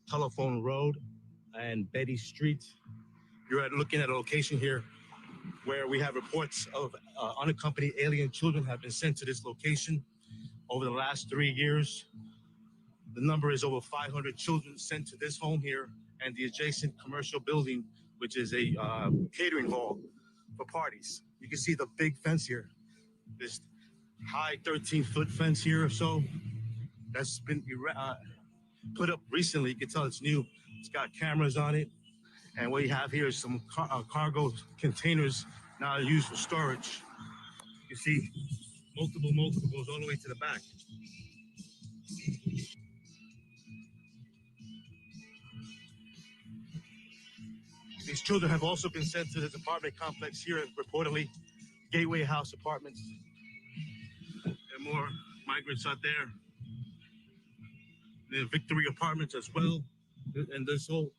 Telephone Road and Betty Street. You're looking at a location here where we have reports of unaccompanied alien children have been sent to this location over the last 3 years. The number is over 500 children sent to this home here and the adjacent commercial building, which is a catering hall for parties. You can see the big fence here, this high 13-foot fence here or so that's been put up recently. You can tell it's new. It's got cameras on it. And what you have here is some cargo containers now used for storage. You see multiple goes all the way to the back. These children have also been sent to this apartment complex here at reportedly Gateway House Apartments. And more migrants out there. The Victory Apartments as well. And this whole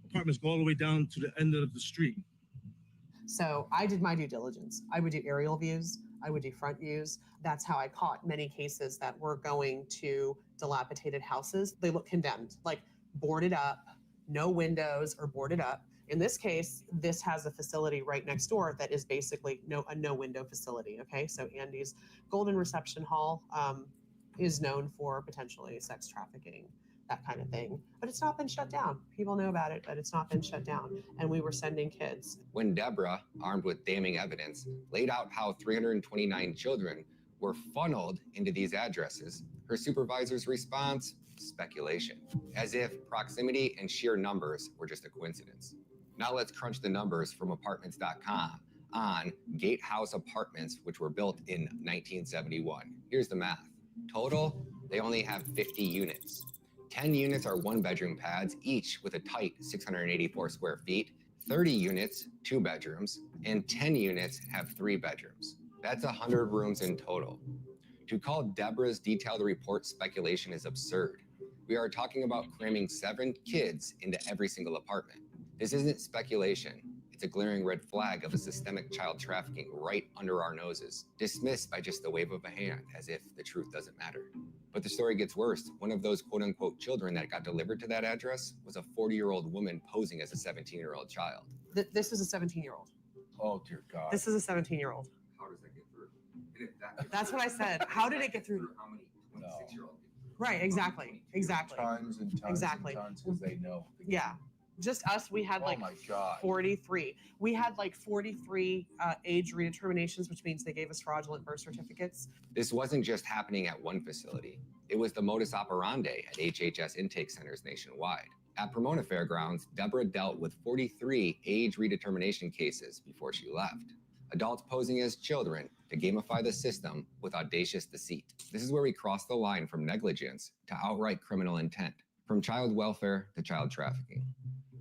apartments go all the way down to the end of the street. So I did my due diligence. I would do aerial views. I would do front views. That's how I caught many cases that were going to dilapidated houses. They look condemned, like boarded up, no windows or boarded up. In this case, this has a facility right next door that is basically a no window facility. Okay, so Andy's Golden Reception Hall is known for potentially sex trafficking, that kind of thing. But it's not been shut down. People know about it, but it's not been shut down. And we were sending kids. When Deborah, armed with damning evidence, laid out how 329 children were funneled into these addresses, her supervisor's response, speculation, as if proximity and sheer numbers were just a coincidence. Now let's crunch the numbers from apartments.com on Gatehouse Apartments, which were built in 1971. Here's the math. Total, they only have 50 units. 10 units are one-bedroom pads, each with a tight 684 square feet. 30 units, 2 bedrooms, and 10 units have 3 bedrooms. That's 100 rooms in total. To call Deborah's detailed report speculation is absurd. We are talking about cramming 7 kids into every single apartment. This isn't speculation. It's a glaring red flag of a systemic child trafficking right under our noses, dismissed by just the wave of a hand, as if the truth doesn't matter. But the story gets worse. One of those quote-unquote children that got delivered to that address was a 40-year-old woman posing as a 17-year-old child. This is a 17-year-old. Oh, dear God. This is a 17-year-old. How does that get through? That's what I said. How did it get through? How many 26-year-olds? Right, exactly. Tons and tons Exactly. and tons, because they know. Yeah. Just us, we had Oh like my God. 43. We had like 43 age redeterminations, which means they gave us fraudulent birth certificates. This wasn't just happening at one facility. It was the modus operandi at HHS intake centers nationwide. At Pomona Fairgrounds, Deborah dealt with 43 age redetermination cases before she left. Adults posing as children to gamify the system with audacious deceit. This is where we cross the line from negligence to outright criminal intent, from child welfare to child trafficking.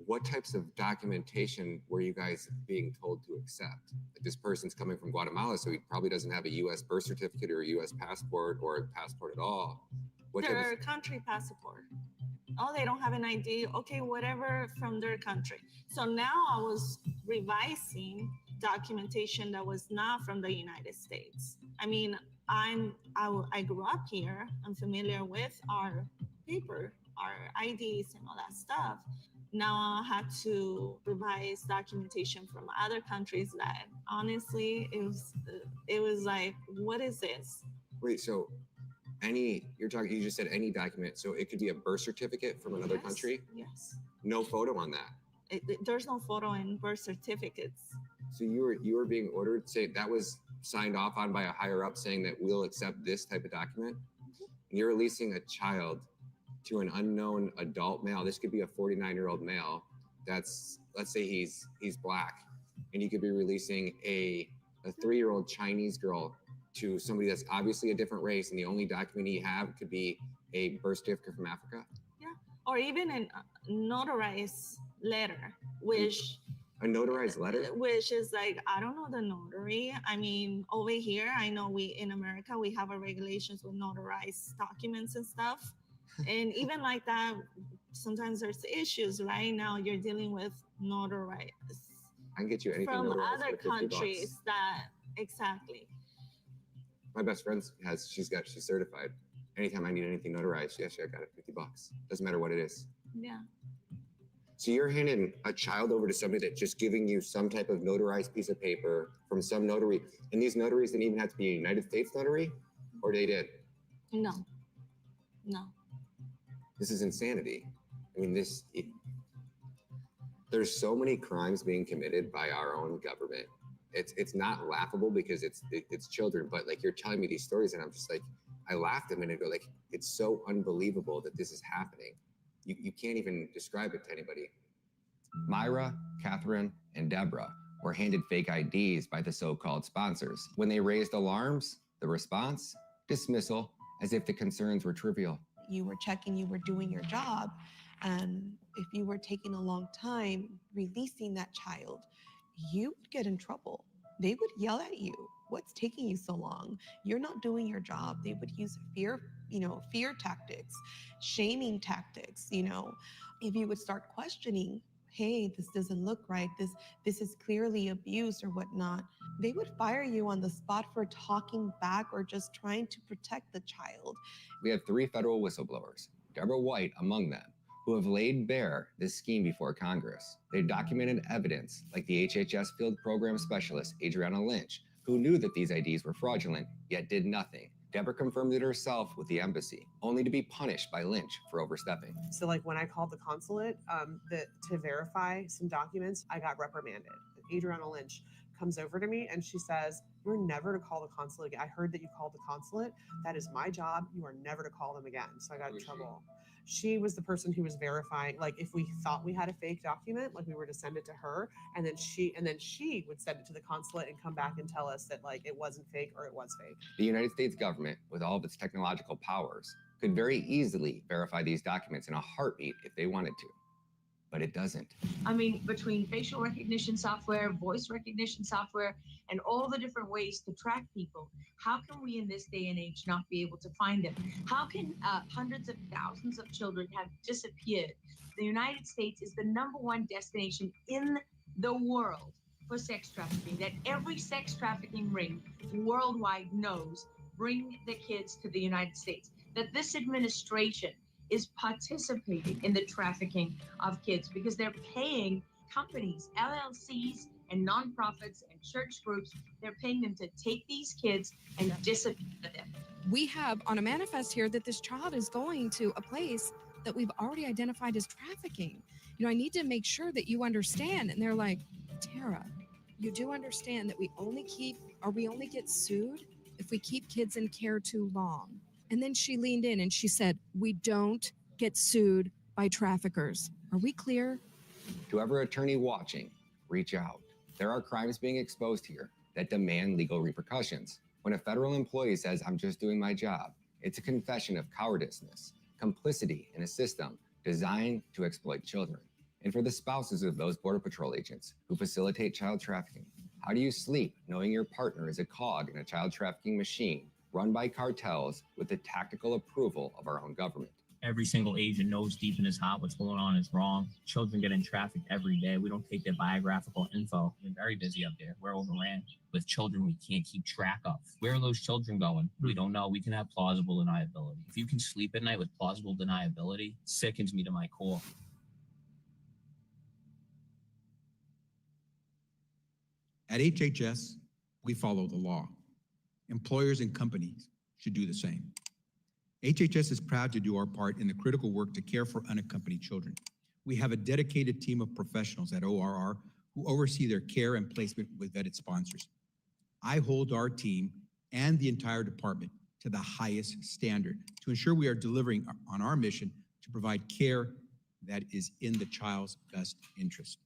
What types of documentation were you guys being told to accept? This person's coming from Guatemala, so he probably doesn't have a U.S. birth certificate or a U.S. passport or a passport at all. Their country passport. Oh, they don't have an ID. Okay, whatever from their country. So now I was revising documentation that was not from the United States. I mean, I grew up here. I'm familiar with our paper, our IDs and all that stuff. Now I had to revise documentation from other countries that honestly, it was like, what is this? Wait, so you just said any document, so it could be a birth certificate from another country? Yes. No photo on that? There's no photo in birth certificates. So you were being ordered, say that was signed off on by a higher up saying that we'll accept this type of document? And you're releasing a child to an unknown adult male. This could be a 49-year-old male that's, let's say he's black, and you could be releasing a 3-year-old Chinese girl to somebody that's obviously a different race, and the only document he have could be a birth certificate from Africa? Yeah, or even a notarized letter, which... A notarized letter? Which is like, I don't know the notary. I mean, over here, I know in America, we have our regulations with notarized documents and stuff. And even like that, sometimes there's issues, right? Now you're dealing with notarized. I can get you anything from notarized other for $50. countries that, exactly. My best friend she's certified. Anytime I need anything notarized, I got it, $50. Doesn't matter what it is. Yeah. So you're handing a child over to somebody that's just giving you some type of notarized piece of paper from some notary, and these notaries didn't even have to be a United States notary, or they did? No. No. This is insanity. I mean, there's so many crimes being committed by our own government. It's not laughable because it's children, but like you're telling me these stories and I'm just like, I laughed a minute ago, like it's so unbelievable that this is happening. You can't even describe it to anybody. Myra, Catherine, and Deborah were handed fake IDs by the so-called sponsors. When they raised alarms, the response? Dismissal, as if the concerns were trivial. You were checking, you were doing your job, and if you were taking a long time releasing that child, you would get in trouble. They would yell at you. What's taking you so long? You're not doing your job. They would use fear tactics, shaming tactics, If you would start questioning, hey, this doesn't look right, this is clearly abuse or whatnot, they would fire you on the spot for talking back or just trying to protect the child. We have 3 federal whistleblowers, Deborah White among them, who have laid bare this scheme before Congress. They documented evidence like the HHS field program specialist, Adriana Lynch, who knew that these IDs were fraudulent, yet did nothing. Deborah confirmed it herself with the embassy, only to be punished by Lynch for overstepping. So like when I called the consulate to verify some documents, I got reprimanded. Adriana Lynch comes over to me and she says, "You're never to call the consulate again. I heard that you called the consulate. That is my job. You are never to call them again." So I got in trouble. She was the person who was verifying, like if we thought we had a fake document, like we were to send it to her, and then she would send it to the consulate and come back and tell us that like it wasn't fake or it was fake. The United States government, with all of its technological powers, could very easily verify these documents in a heartbeat if they wanted to. But it doesn't. I mean, between facial recognition software, voice recognition software, and all the different ways to track people, how can we in this day and age not be able to find them? How can hundreds of thousands of children have disappeared? The United States is the #1 destination in the world for sex trafficking, that every sex trafficking ring worldwide knows bring the kids to the United States, that this administration is participating in the trafficking of kids because they're paying companies, LLCs, and nonprofits and church groups, they're paying them to take these kids and disappear them. We have on a manifest here that this child is going to a place that we've already identified as trafficking. I need to make sure that you understand. And they're like, Tara, you do understand that we only get sued if we keep kids in care too long. And then she leaned in and she said, we don't get sued by traffickers. Are we clear? To every attorney watching, reach out. There are crimes being exposed here that demand legal repercussions. When a federal employee says, I'm just doing my job, it's a confession of cowardice, complicity in a system designed to exploit children. And for the spouses of those Border Patrol agents who facilitate child trafficking, how do you sleep knowing your partner is a cog in a child trafficking machine run by cartels with the tactical approval of our own government? Every single agent knows deep in his heart what's going on is wrong. Children get in trafficked every day. We don't take their biographical info. We're very busy up there. We're overran with children we can't keep track of. Where are those children going? We don't know. We can have plausible deniability. If you can sleep at night with plausible deniability, sickens me to my core. At HHS, we follow the law. Employers and companies should do the same. HHS is proud to do our part in the critical work to care for unaccompanied children. We have a dedicated team of professionals at ORR who oversee their care and placement with vetted sponsors. I hold our team and the entire department to the highest standard to ensure we are delivering on our mission to provide care that is in the child's best interest.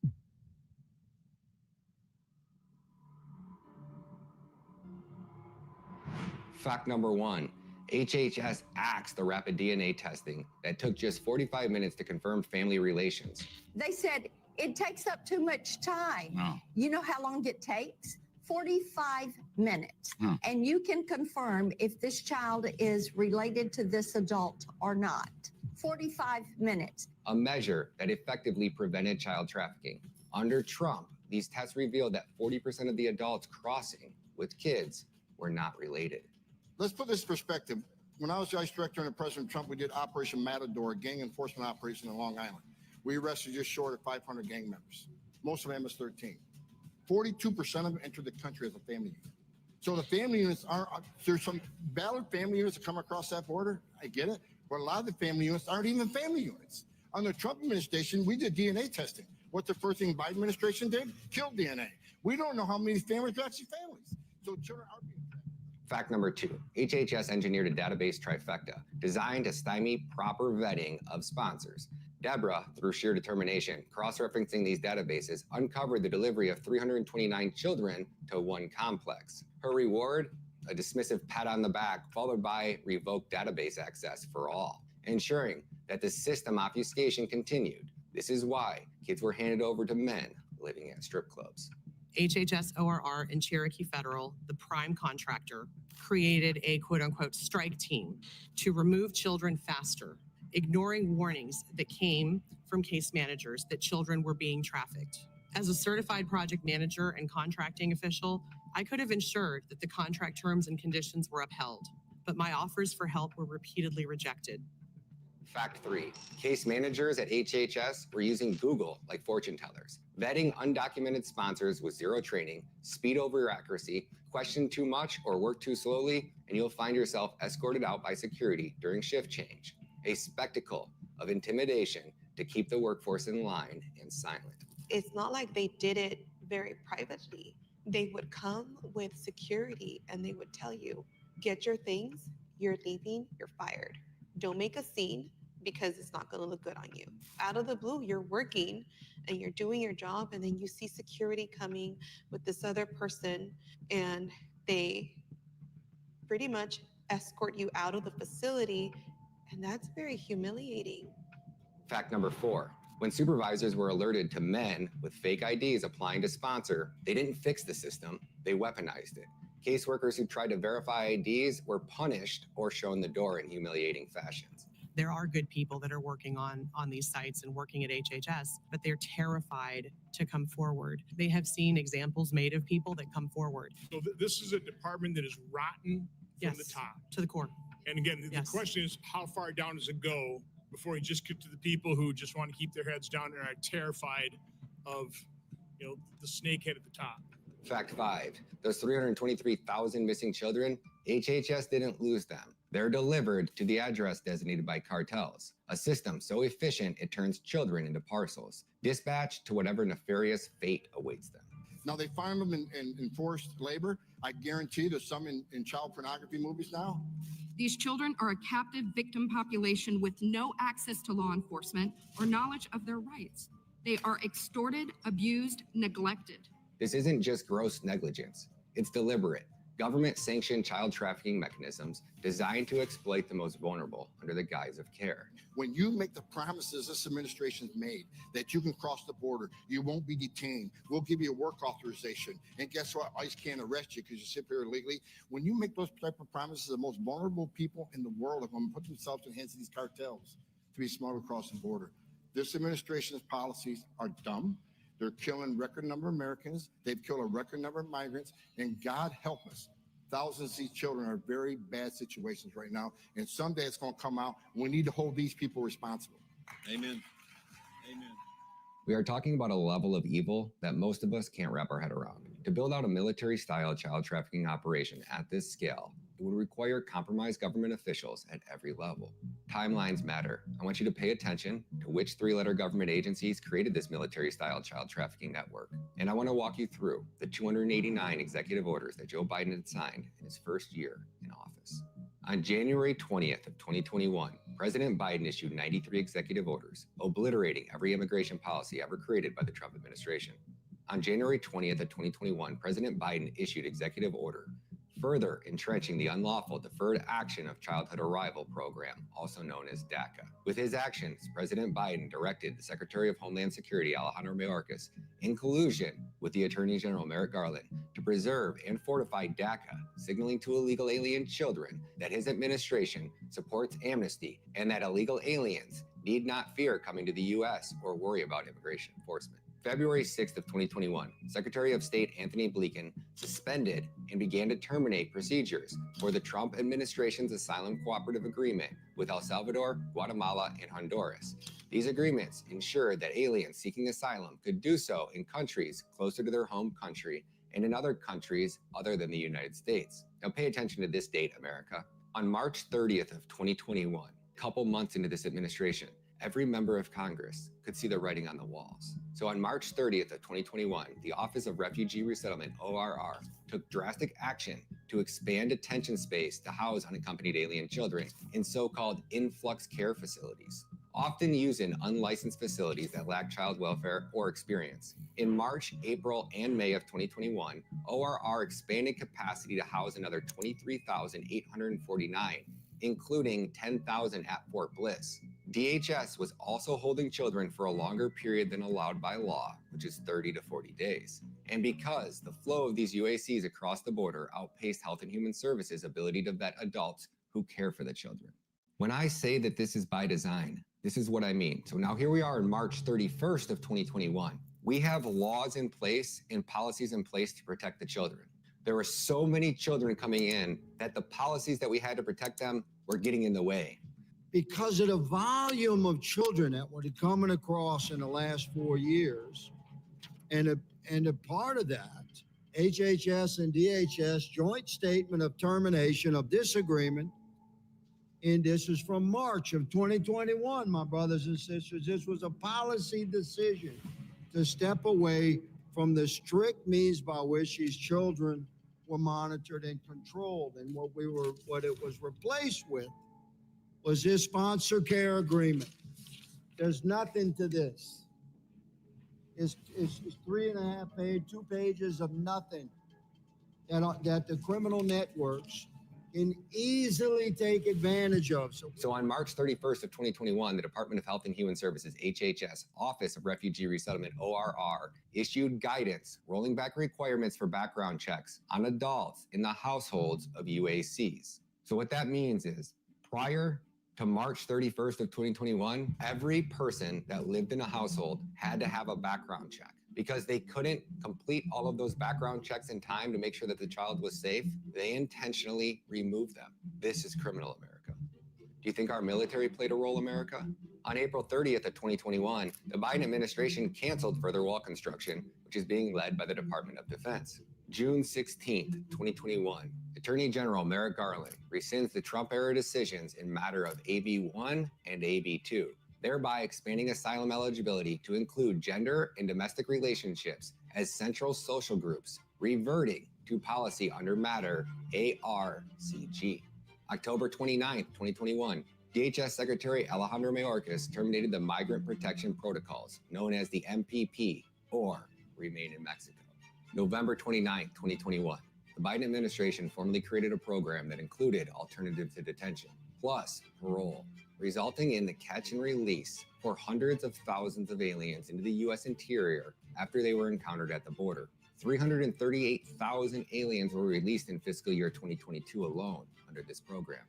Fact number 1, HHS axed the rapid DNA testing that took just 45 minutes to confirm family relations. They said it takes up too much time. Oh. You know how long it takes? 45 minutes. And you can confirm if this child is related to this adult or not. 45 minutes. A measure that effectively prevented child trafficking. Under Trump, these tests revealed that 40% of the adults crossing with kids were not related. Let's put this in perspective. When I was the ICE director under President Trump, we did Operation Matador, a gang enforcement operation in Long Island. we arrested just short of 500 gang members, most of them MS-13. 42% of them entered the country as a family unit. So the family units there's some valid family units that come across that border, I get it, but a lot of the family units aren't even family units. Under the Trump administration, we did DNA testing. What's the first thing Biden administration did? Killed DNA. We don't know how many families are actually families. So children are being Fact number 2, HHS engineered a database trifecta designed to stymie proper vetting of sponsors. Deborah, through sheer determination, cross-referencing these databases, uncovered the delivery of 329 children to one complex. Her reward? A dismissive pat on the back, followed by revoked database access for all, ensuring that the system obfuscation continued. This is why kids were handed over to men living at strip clubs. HHS ORR and Cherokee Federal, the prime contractor, created a quote-unquote strike team to remove children faster, ignoring warnings that came from case managers that children were being trafficked. As a certified project manager and contracting official, I could have ensured that the contract terms and conditions were upheld, but my offers for help were repeatedly rejected. Fact 3, case managers at HHS were using Google like fortune tellers, vetting undocumented sponsors with zero training, speed over accuracy, question too much or work too slowly, and you'll find yourself escorted out by security during shift change. A spectacle of intimidation to keep the workforce in line and silent. It's not like they did it very privately. They would come with security and they would tell you, get your things, you're leaving, you're fired. Don't make a scene because it's not going to look good on you. Out of the blue, you're working and you're doing your job, and then you see security coming with this other person, and they pretty much escort you out of the facility, and that's very humiliating. Fact number 4, when supervisors were alerted to men with fake IDs applying to sponsor, they didn't fix the system, they weaponized it. Caseworkers who tried to verify IDs were punished or shown the door in humiliating fashions. There are good people that are working on these sites and working at HHS, but they're terrified to come forward. They have seen examples made of people that come forward. So this is a department that is rotten from the top. To the core. And again, the question is, how far down does it go before you just get to the people who just want to keep their heads down and are terrified of, the snakehead at the top? Fact 5, those 323,000 missing children, HHS didn't lose them. They're delivered to the address designated by cartels, a system so efficient it turns children into parcels, dispatched to whatever nefarious fate awaits them. Now they find them in forced labor. I guarantee there's some in child pornography movies now. These children are a captive victim population with no access to law enforcement or knowledge of their rights. They are extorted, abused, neglected. This isn't just gross negligence. It's deliberate, government-sanctioned child trafficking mechanisms designed to exploit the most vulnerable under the guise of care. When you make the promises this administration's made that you can cross the border, you won't be detained, we'll give you a work authorization, and guess what? ICE can't arrest you because you sit here illegally. When you make those type of promises, the most vulnerable people in the world are going to put themselves in the hands of these cartels to be smuggled across the border. This administration's policies are dumb. They're killing record number of Americans. They've killed a record number of migrants. And God help us, thousands of these children are in very bad situations right now. And someday it's going to come out. We need to hold these people responsible. Amen. Amen. We are talking about a level of evil that most of us can't wrap our head around. To build out a military-style child trafficking operation at this scale, it would require compromised government officials at every level. Timelines matter. I want you to pay attention to which 3-letter government agencies created this military-style child trafficking network. And I want to walk you through the 289 executive orders that Joe Biden had signed in his first year in office. On January 20th of 2021, President Biden issued 93 executive orders, obliterating every immigration policy ever created by the Trump administration. On January 20th of 2021, President Biden issued Executive Order, further entrenching the unlawful Deferred Action of Childhood Arrival program, also known as DACA. With his actions, President Biden directed the Secretary of Homeland Security, Alejandro Mayorkas, in collusion with the Attorney General Merrick Garland, to preserve and fortify DACA, signaling to illegal alien children that his administration supports amnesty and that illegal aliens need not fear coming to the U.S. or worry about immigration enforcement. February 6th of 2021, Secretary of State Anthony Blinken suspended and began to terminate procedures for the Trump administration's asylum cooperative agreement with El Salvador, Guatemala, and Honduras. These agreements ensured that aliens seeking asylum could do so in countries closer to their home country and in other countries other than the United States. Now pay attention to this date, America. On March 30th of 2021, a couple months into this administration, every member of Congress could see the writing on the walls. So on March 30th of 2021, the Office of Refugee Resettlement, ORR, took drastic action to expand detention space to house unaccompanied alien children in so-called influx care facilities, often used in unlicensed facilities that lack child welfare or experience. In March, April, and May of 2021, ORR expanded capacity to house another 23,849, including 10,000 at Fort Bliss. DHS was also holding children for a longer period than allowed by law, which is 30 to 40 days. And because the flow of these UACs across the border outpaced Health and Human Services' ability to vet adults who care for the children. When I say that this is by design, this is what I mean. So now here we are on March 31st of 2021. We have laws in place and policies in place to protect the children. There were so many children coming in that the policies that we had to protect them were getting in the way. Because of the volume of children that were coming across in the last 4 years, and a part of that, HHS and DHS joint statement of termination of this agreement, and this is from March of 2021, my brothers and sisters. This was a policy decision to step away from the strict means by which these children were monitored and controlled. And what it was replaced with was this sponsor care agreement. There's nothing to this. It's 3.5 pages, 2 pages of nothing that the criminal networks can easily take advantage of. So on March 31st of 2021, the Department of Health and Human Services, HHS, Office of Refugee Resettlement, ORR, issued guidance rolling back requirements for background checks on adults in the households of UACs. So what that means is, prior to March 31st of 2021, every person that lived in a household had to have a background check. Because they couldn't complete all of those background checks in time to make sure that the child was safe, they intentionally removed them. This is criminal America. Do you think our military played a role, America? On April 30th of 2021, the Biden administration canceled further wall construction, which is being led by the Department of Defense. June 16th, 2021, Attorney General Merrick Garland rescinds the Trump-era decisions in matter of AB 1 and AB 2. Thereby expanding asylum eligibility to include gender and domestic relationships as central social groups, reverting to policy under matter ARCG. October 29th, 2021, DHS Secretary Alejandro Mayorkas terminated the Migrant Protection Protocols, known as the MPP, or Remain in Mexico. November 29th, 2021, the Biden administration formally created a program that included alternatives to detention, plus parole, resulting in the catch and release for hundreds of thousands of aliens into the U.S. interior after they were encountered at the border. 338,000 aliens were released in fiscal year 2022 alone under this program.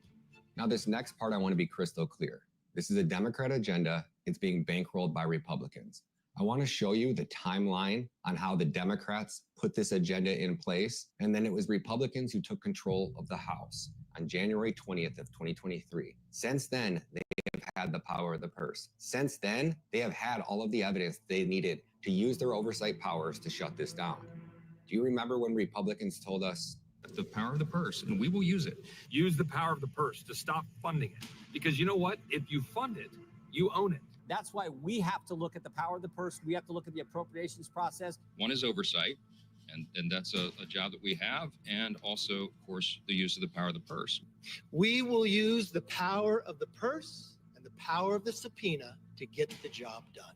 Now, this next part, I want to be crystal clear. This is a Democrat agenda. It's being bankrolled by Republicans. I want to show you the timeline on how the Democrats put this agenda in place, and then it was Republicans who took control of the House on January 20th of 2023. Since then, they have had the power of the purse. Since then, they have had all of the evidence they needed to use their oversight powers to shut this down. Do you remember when Republicans told us, the power of the purse, and we will use it. Use the power of the purse to stop funding it. Because you know what? If you fund it, you own it. That's why we have to look at the power of the purse. We have to look at the appropriations process. One is oversight, and that's a job that we have, and also, of course, the use of the power of the purse. We will use the power of the purse and the power of the subpoena to get the job done.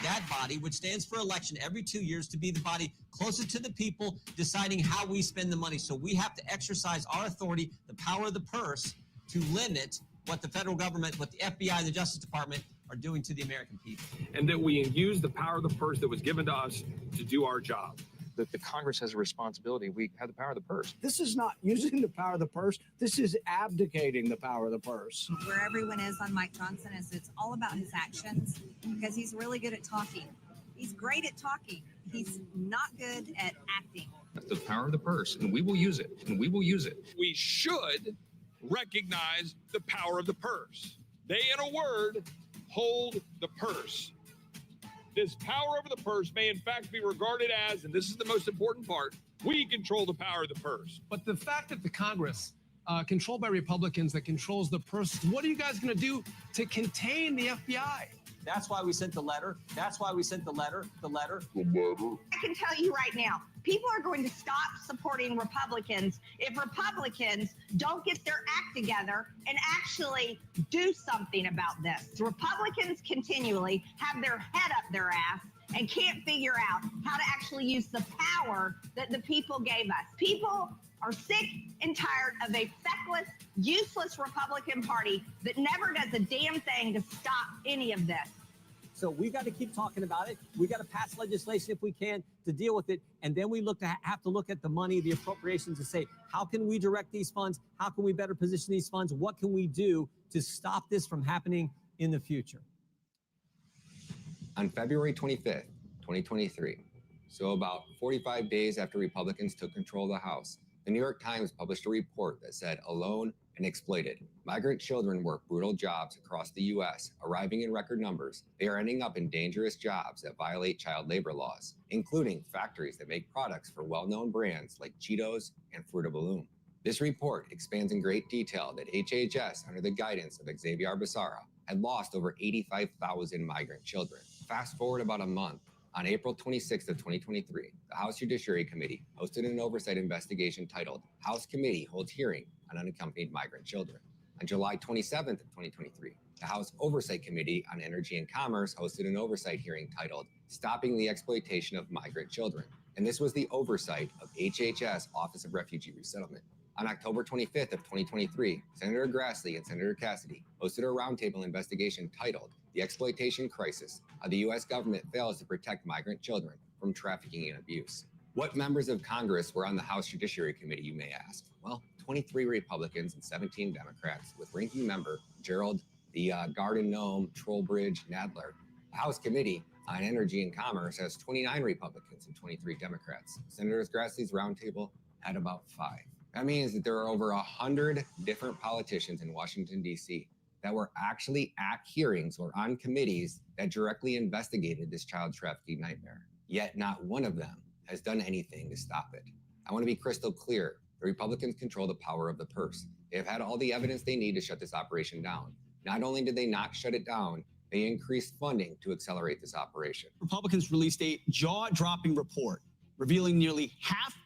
That body, which stands for election every 2 years, to be the body closest to the people, deciding how we spend the money. So we have to exercise our authority, the power of the purse, to limit what the federal government, what the FBI and the Justice Department are doing to the American people. And that we use the power of the purse that was given to us to do our job. That the Congress has a responsibility. We have the power of the purse. This is not using the power of the purse. This is abdicating the power of the purse. Where everyone is on Mike Johnson is it's all about his actions, because he's really good at talking. He's great at talking. He's not good at acting. That's the power of the purse, and we will use it, and we will use it. We should recognize the power of the purse. They, in a word, hold the purse. This power over the purse may in fact be regarded as, and this is the most important part, we control the power of the purse. But the fact that the Congress, controlled by Republicans, that controls the purse, what are you guys going to do to contain the FBI? That's why we sent the letter. That's why we sent the letter. I can tell you right now, people are going to stop supporting Republicans if Republicans don't get their act together and actually do something about this. Republicans continually have their head up their ass and can't figure out how to actually use the power that the people gave us. People are sick and tired of a feckless, useless Republican Party that never does a damn thing to stop any of this. So we got to keep talking about it. We got to pass legislation if we can to deal with it. And then we have to look at the money, the appropriations, and say, how can we direct these funds? How can we better position these funds? What can we do to stop this from happening in the future? On February 25th, 2023, so about 45 days after Republicans took control of the House, the New York Times published a report that said alone and exploited. Migrant children work brutal jobs across the U.S., arriving in record numbers. They are ending up in dangerous jobs that violate child labor laws, including factories that make products for well-known brands like Cheetos and Fruit of the Loom. This report expands in great detail that HHS, under the guidance of Xavier Becerra, had lost over 85,000 migrant children. Fast forward about a month. On April 26th of 2023, the House Judiciary Committee hosted an oversight investigation titled House Committee Holds Hearing on Unaccompanied Migrant Children. On July 27th of 2023, the House Oversight Committee on Energy and Commerce hosted an oversight hearing titled Stopping the Exploitation of Migrant Children. And this was the oversight of HHS Office of Refugee Resettlement. On October 25th of 2023, Senator Grassley and Senator Cassidy hosted a roundtable investigation titled The Exploitation Crisis, How the U.S. Government Fails to Protect Migrant Children from Trafficking and Abuse. What members of Congress were on the House Judiciary Committee, you may ask? Well, 23 Republicans and 17 Democrats, with ranking member Gerald the Garden Gnome Trollbridge Nadler. The House Committee on Energy and Commerce has 29 Republicans and 23 Democrats. Senator Grassley's roundtable had about 5. That means that there are over 100 different politicians in Washington, D.C. that were actually at hearings or on committees that directly investigated this child trafficking nightmare. Yet not one of them has done anything to stop it. I want to be crystal clear. The Republicans control the power of the purse. They have had all the evidence they need to shut this operation down. Not only did they not shut it down, they increased funding to accelerate this operation. Republicans released a jaw-dropping report revealing nearly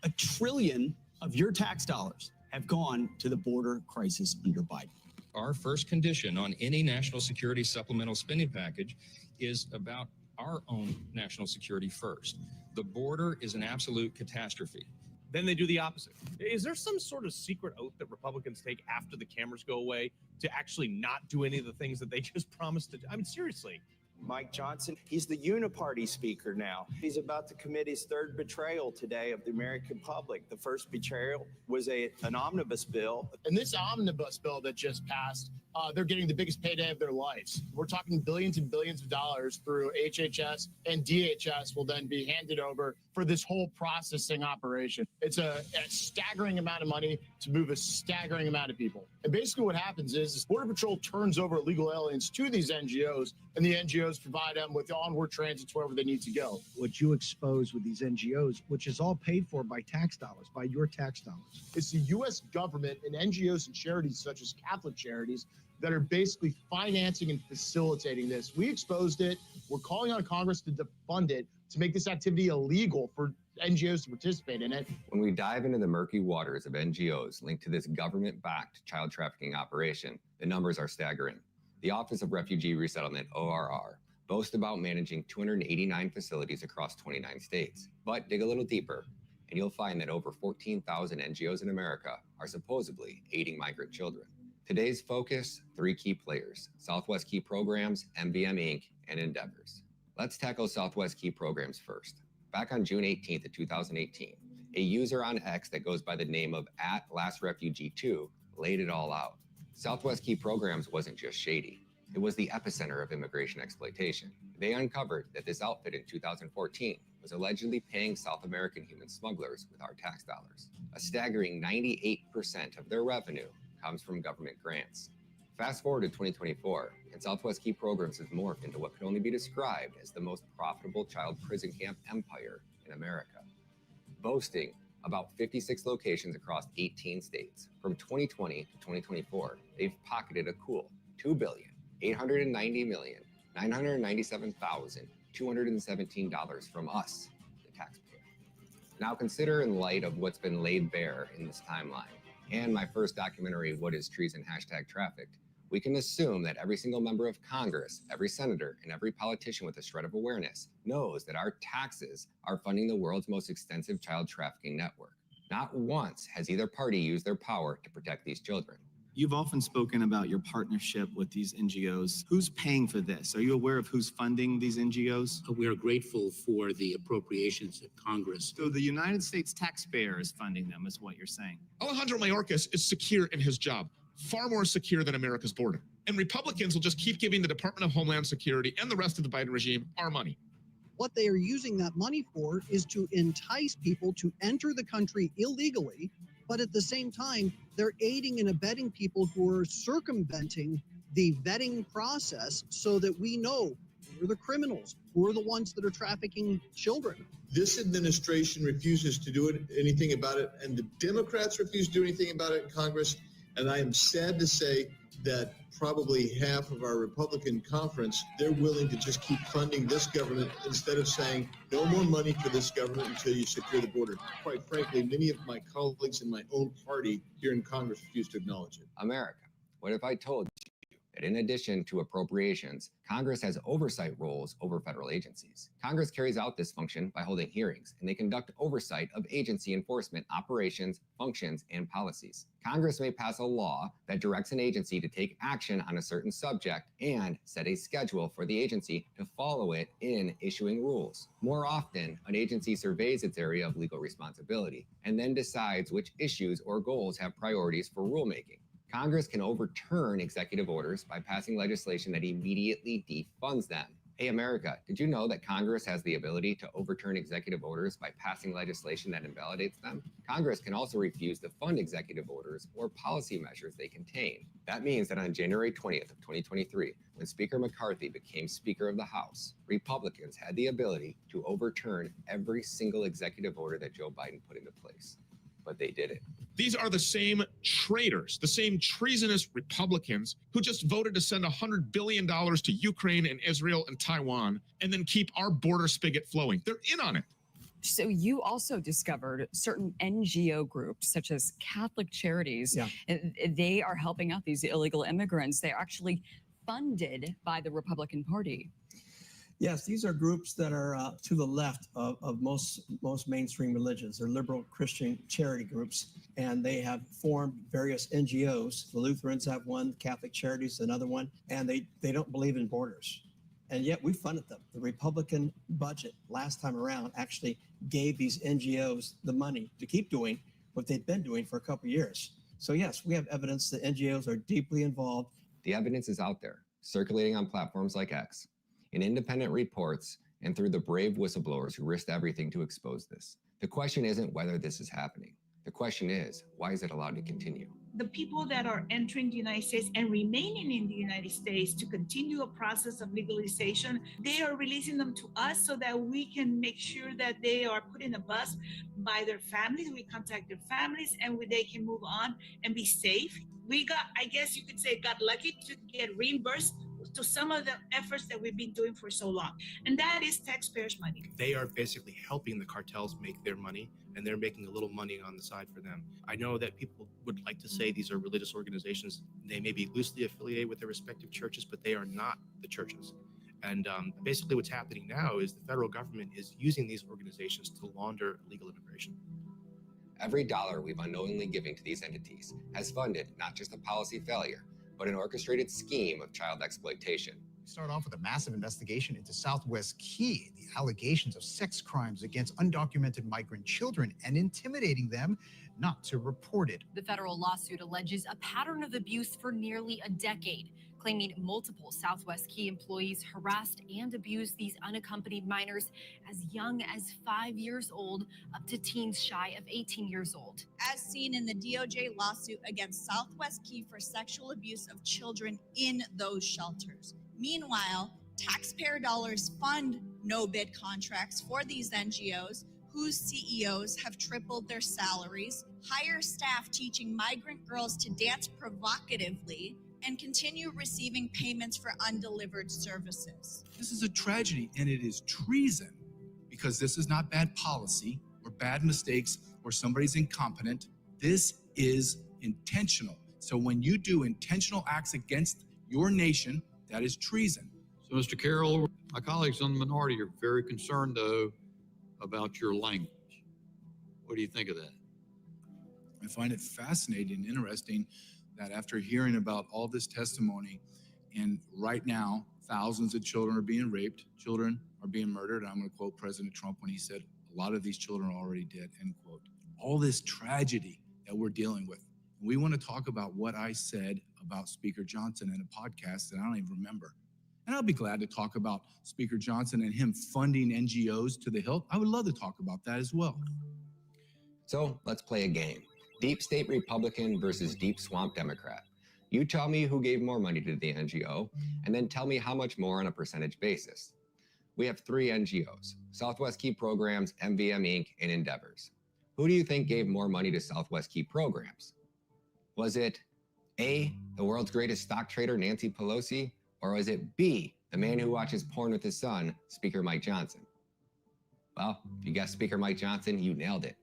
$500 billion of your tax dollars have gone to the border crisis under Biden. Our first condition on any national security supplemental spending package is about our own national security first. The border is an absolute catastrophe. Then they do the opposite. Is there some sort of secret oath that Republicans take after the cameras go away to actually not do any of the things that they just promised to do? I mean, seriously. Mike Johnson, he's the uniparty speaker now. He's about to commit his third betrayal today of the American public. The first betrayal was an omnibus bill. And this omnibus bill that just passed, they're getting the biggest payday of their lives. We're talking billions and billions of dollars through HHS, and DHS will then be handed over for this whole processing operation. It's a staggering amount of money to move a staggering amount of people. And basically what happens is Border Patrol turns over illegal aliens to these NGOs, and the NGOs provide them with onward transits wherever they need to go. What you expose with these NGOs, which is all paid for by tax dollars, by your tax dollars. It's the U.S. government and NGOs and charities such as Catholic charities that are basically financing and facilitating this. We exposed it. We're calling on Congress to defund it, to make this activity illegal for NGOs to participate in it. When we dive into the murky waters of NGOs linked to this government-backed child trafficking operation, the numbers are staggering. The Office of Refugee Resettlement, ORR, boasts about managing 289 facilities across 29 states. But dig a little deeper, and you'll find that over 14,000 NGOs in America are supposedly aiding migrant children. Today's focus, 3 key players: Southwest Key Programs, MVM Inc., and Endeavors. Let's tackle Southwest Key Programs first. Back on June 18th of 2018, a user on X that goes by the name of @LastRefugee2 laid it all out. Southwest Key Programs wasn't just shady. It was the epicenter of immigration exploitation. They uncovered that this outfit in 2014 was allegedly paying South American human smugglers with our tax dollars. A staggering 98% of their revenue comes from government grants. Fast forward to 2024, and Southwest Key Programs has morphed into what can only be described as the most profitable child prison camp empire in America, boasting about 56 locations across 18 states. From 2020 to 2024, they've pocketed a cool $2,890,997,217 from us, the taxpayer. Now consider, in light of what's been laid bare in this timeline, and my first documentary, What is Treason? #Trafficked, we can assume that every single member of Congress, every senator, and every politician with a shred of awareness knows that our taxes are funding the world's most extensive child trafficking network. Not once has either party used their power to protect these children. You've often spoken about your partnership with these NGOs. Who's paying for this? Are you aware of who's funding these NGOs? We are grateful for the appropriations of Congress. So the United States taxpayer is funding them, is what you're saying. Alejandro Mayorkas is secure in his job, far more secure than America's border. And Republicans will just keep giving the Department of Homeland Security and the rest of the Biden regime our money. What they are using that money for is to entice people to enter the country illegally, but at the same time, they're aiding and abetting people who are circumventing the vetting process so that we know who are the criminals, who are the ones that are trafficking children. This administration refuses to do anything about it, and the Democrats refuse to do anything about it in Congress. And I am sad to say that probably half of our Republican conference, they're willing to just keep funding this government instead of saying no more money for this government until you secure the border. Quite frankly, many of my colleagues in my own party here in Congress refuse to acknowledge it. America, what if I told you that in addition to appropriations, Congress has oversight roles over federal agencies? Congress carries out this function by holding hearings, and they conduct oversight of agency enforcement operations, functions, and policies. Congress may pass a law that directs an agency to take action on a certain subject and set a schedule for the agency to follow it in issuing rules. More often, an agency surveys its area of legal responsibility and then decides which issues or goals have priorities for rulemaking. Congress can overturn executive orders by passing legislation that immediately defunds them. Hey, America, did you know that Congress has the ability to overturn executive orders by passing legislation that invalidates them? Congress can also refuse to fund executive orders or policy measures they contain. That means that on January 20th of 2023, when Speaker McCarthy became Speaker of the House, Republicans had the ability to overturn every single executive order that Joe Biden put into place. But they did it. These are the same traitors, the same treasonous Republicans who just voted to send $100 billion to Ukraine and Israel and Taiwan and then keep our border spigot flowing. They're in on it. So you also discovered certain NGO groups, such as Catholic Charities. Yeah. They are helping out these illegal immigrants. They're actually funded by the Republican Party. Yes, these are groups that are to the left of most mainstream religions. They're liberal Christian charity groups, and they have formed various NGOs. The Lutherans have one, Catholic Charities another one, and they don't believe in borders. And yet we funded them. The Republican budget last time around actually gave these NGOs the money to keep doing what they've been doing for a couple of years. So yes, we have evidence that NGOs are deeply involved. The evidence is out there, circulating on platforms like X, in independent reports, and through the brave whistleblowers who risked everything to expose this. The question isn't whether this is happening. The question is, why is it allowed to continue? The people that are entering the United States and remaining in the United States to continue a process of legalization, they are releasing them to us so that we can make sure that they are put in a bus by their families. We contact their families and they can move on and be safe. We got, I guess you could say, got lucky to get reimbursed to some of the efforts that we've been doing for so long. And that is taxpayers' money. They are basically helping the cartels make their money, and they're making a little money on the side for them. I know that people would like to say these are religious organizations. They may be loosely affiliated with their respective churches, but they are not the churches. And basically what's happening now is the federal government is using these organizations to launder illegal immigration. Every dollar we've unknowingly given to these entities has funded not just a policy failure, but an orchestrated scheme of child exploitation. We start off with a massive investigation into Southwest Key, the allegations of sex crimes against undocumented migrant children and intimidating them not to report it. The federal lawsuit alleges a pattern of abuse for nearly a decade. claiming multiple Southwest Key employees harassed and abused these unaccompanied minors as young as 5 years old up to teens shy of 18 years old. As seen in the DOJ lawsuit against Southwest Key for sexual abuse of children in those shelters. Meanwhile, taxpayer dollars fund no-bid contracts for these NGOs whose CEOs have tripled their salaries, hire staff teaching migrant girls to dance provocatively, and continue receiving payments for undelivered services. This is a tragedy, and it is treason, because this is not bad policy or bad mistakes or somebody's incompetent. This is intentional. So when you do intentional acts against your nation, that is treason. So, Mr. Carroll, my colleagues on the minority are very concerned, though, about your language. What do you think of that? I find it fascinating and interesting that after hearing about all this testimony, and right now, thousands of children are being raped, children are being murdered. I'm going to quote President Trump when he said, a lot of these children are already dead, end quote. All this tragedy that we're dealing with. We want to talk about what I said about Speaker Johnson in a podcast that I don't even remember. And I'll be glad to talk about Speaker Johnson and him funding NGOs to the hilt. I would love to talk about that as well. So let's play a game. Deep state Republican versus deep swamp Democrat. You tell me who gave more money to the NGO, and then tell me how much more on a percentage basis. We have 3 NGOs, Southwest Key Programs, MVM Inc., and Endeavors. Who do you think gave more money to Southwest Key Programs? Was it A, the world's greatest stock trader, Nancy Pelosi, or was it B, the man who watches porn with his son, Speaker Mike Johnson? Well, if you guessed Speaker Mike Johnson, you nailed it.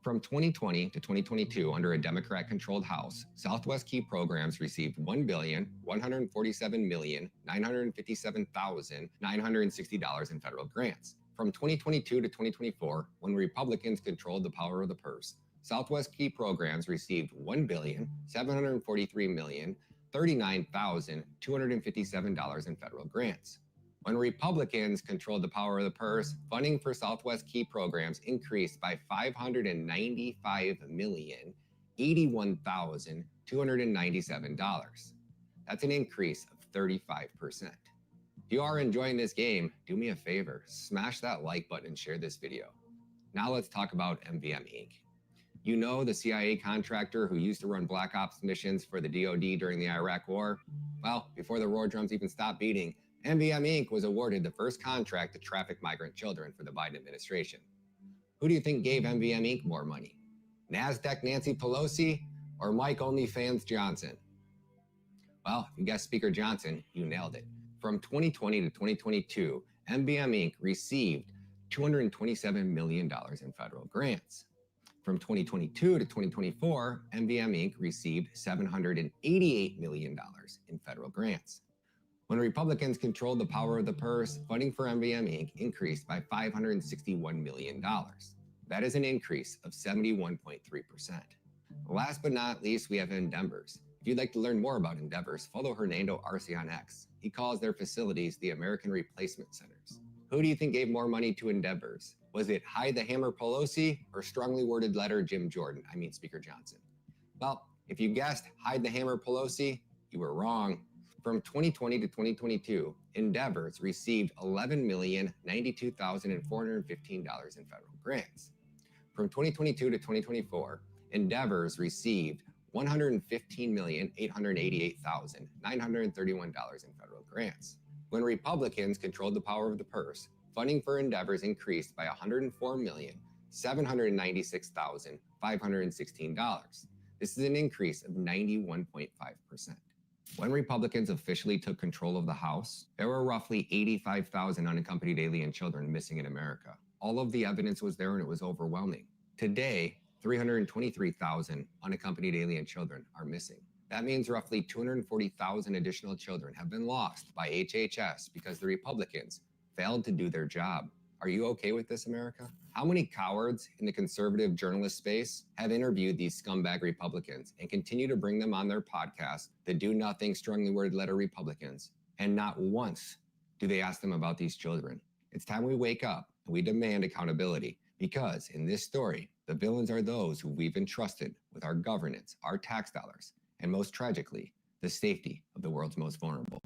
From 2020 to 2022, under a Democrat-controlled House, Southwest Key Programs received $1,147,957,960 in federal grants. From 2022 to 2024, when Republicans controlled the power of the purse, Southwest Key Programs received $1,743,039,257 in federal grants. When Republicans controlled the power of the purse, funding for Southwest Key Programs increased by $595,081,297. That's an increase of 35%. If you are enjoying this game, do me a favor, smash that like button and share this video. Now let's talk about MVM Inc. You know the CIA contractor who used to run Black Ops missions for the DoD during the Iraq War? Well, before the war drums even stopped beating, MVM Inc. was awarded the first contract to traffic migrant children for the Biden administration. Who do you think gave MVM Inc. more money? NASDAQ Nancy Pelosi or Mike OnlyFans Johnson? Well, if you guessed Speaker Johnson, you nailed it. From 2020 to 2022, MVM Inc. received $227 million in federal grants. From 2022 to 2024, MVM Inc. received $788 million in federal grants. When Republicans controlled the power of the purse, funding for MVM Inc. increased by $561 million. That is an increase of 71.3%. Last but not least, we have Endeavors. If you'd like to learn more about Endeavors, follow Hernando Arce on X. He calls their facilities the American Replacement Centers. Who do you think gave more money to Endeavors? Was it Hide the Hammer Pelosi or strongly worded letter Jim Jordan? I mean Speaker Johnson. Well, if you guessed Hide the Hammer Pelosi, you were wrong. From 2020 to 2022, Endeavors received $11,092,415 in federal grants. From 2022 to 2024, Endeavors received $115,888,931 in federal grants. When Republicans controlled the power of the purse, funding for Endeavors increased by $104,796,516. This is an increase of 91.5%. When Republicans officially took control of the House, there were roughly 85,000 unaccompanied alien children missing in America. All of the evidence was there and it was overwhelming. Today, 323,000 unaccompanied alien children are missing. That means roughly 240,000 additional children have been lost by HHS because the Republicans failed to do their job. Are you okay with this, America? How many cowards in the conservative journalist space have interviewed these scumbag Republicans and continue to bring them on their podcast, the do-nothing, strongly worded letter Republicans, and not once do they ask them about these children? It's time we wake up and we demand accountability, because in this story, the villains are those who we've entrusted with our governance, our tax dollars, and most tragically, the safety of the world's most vulnerable.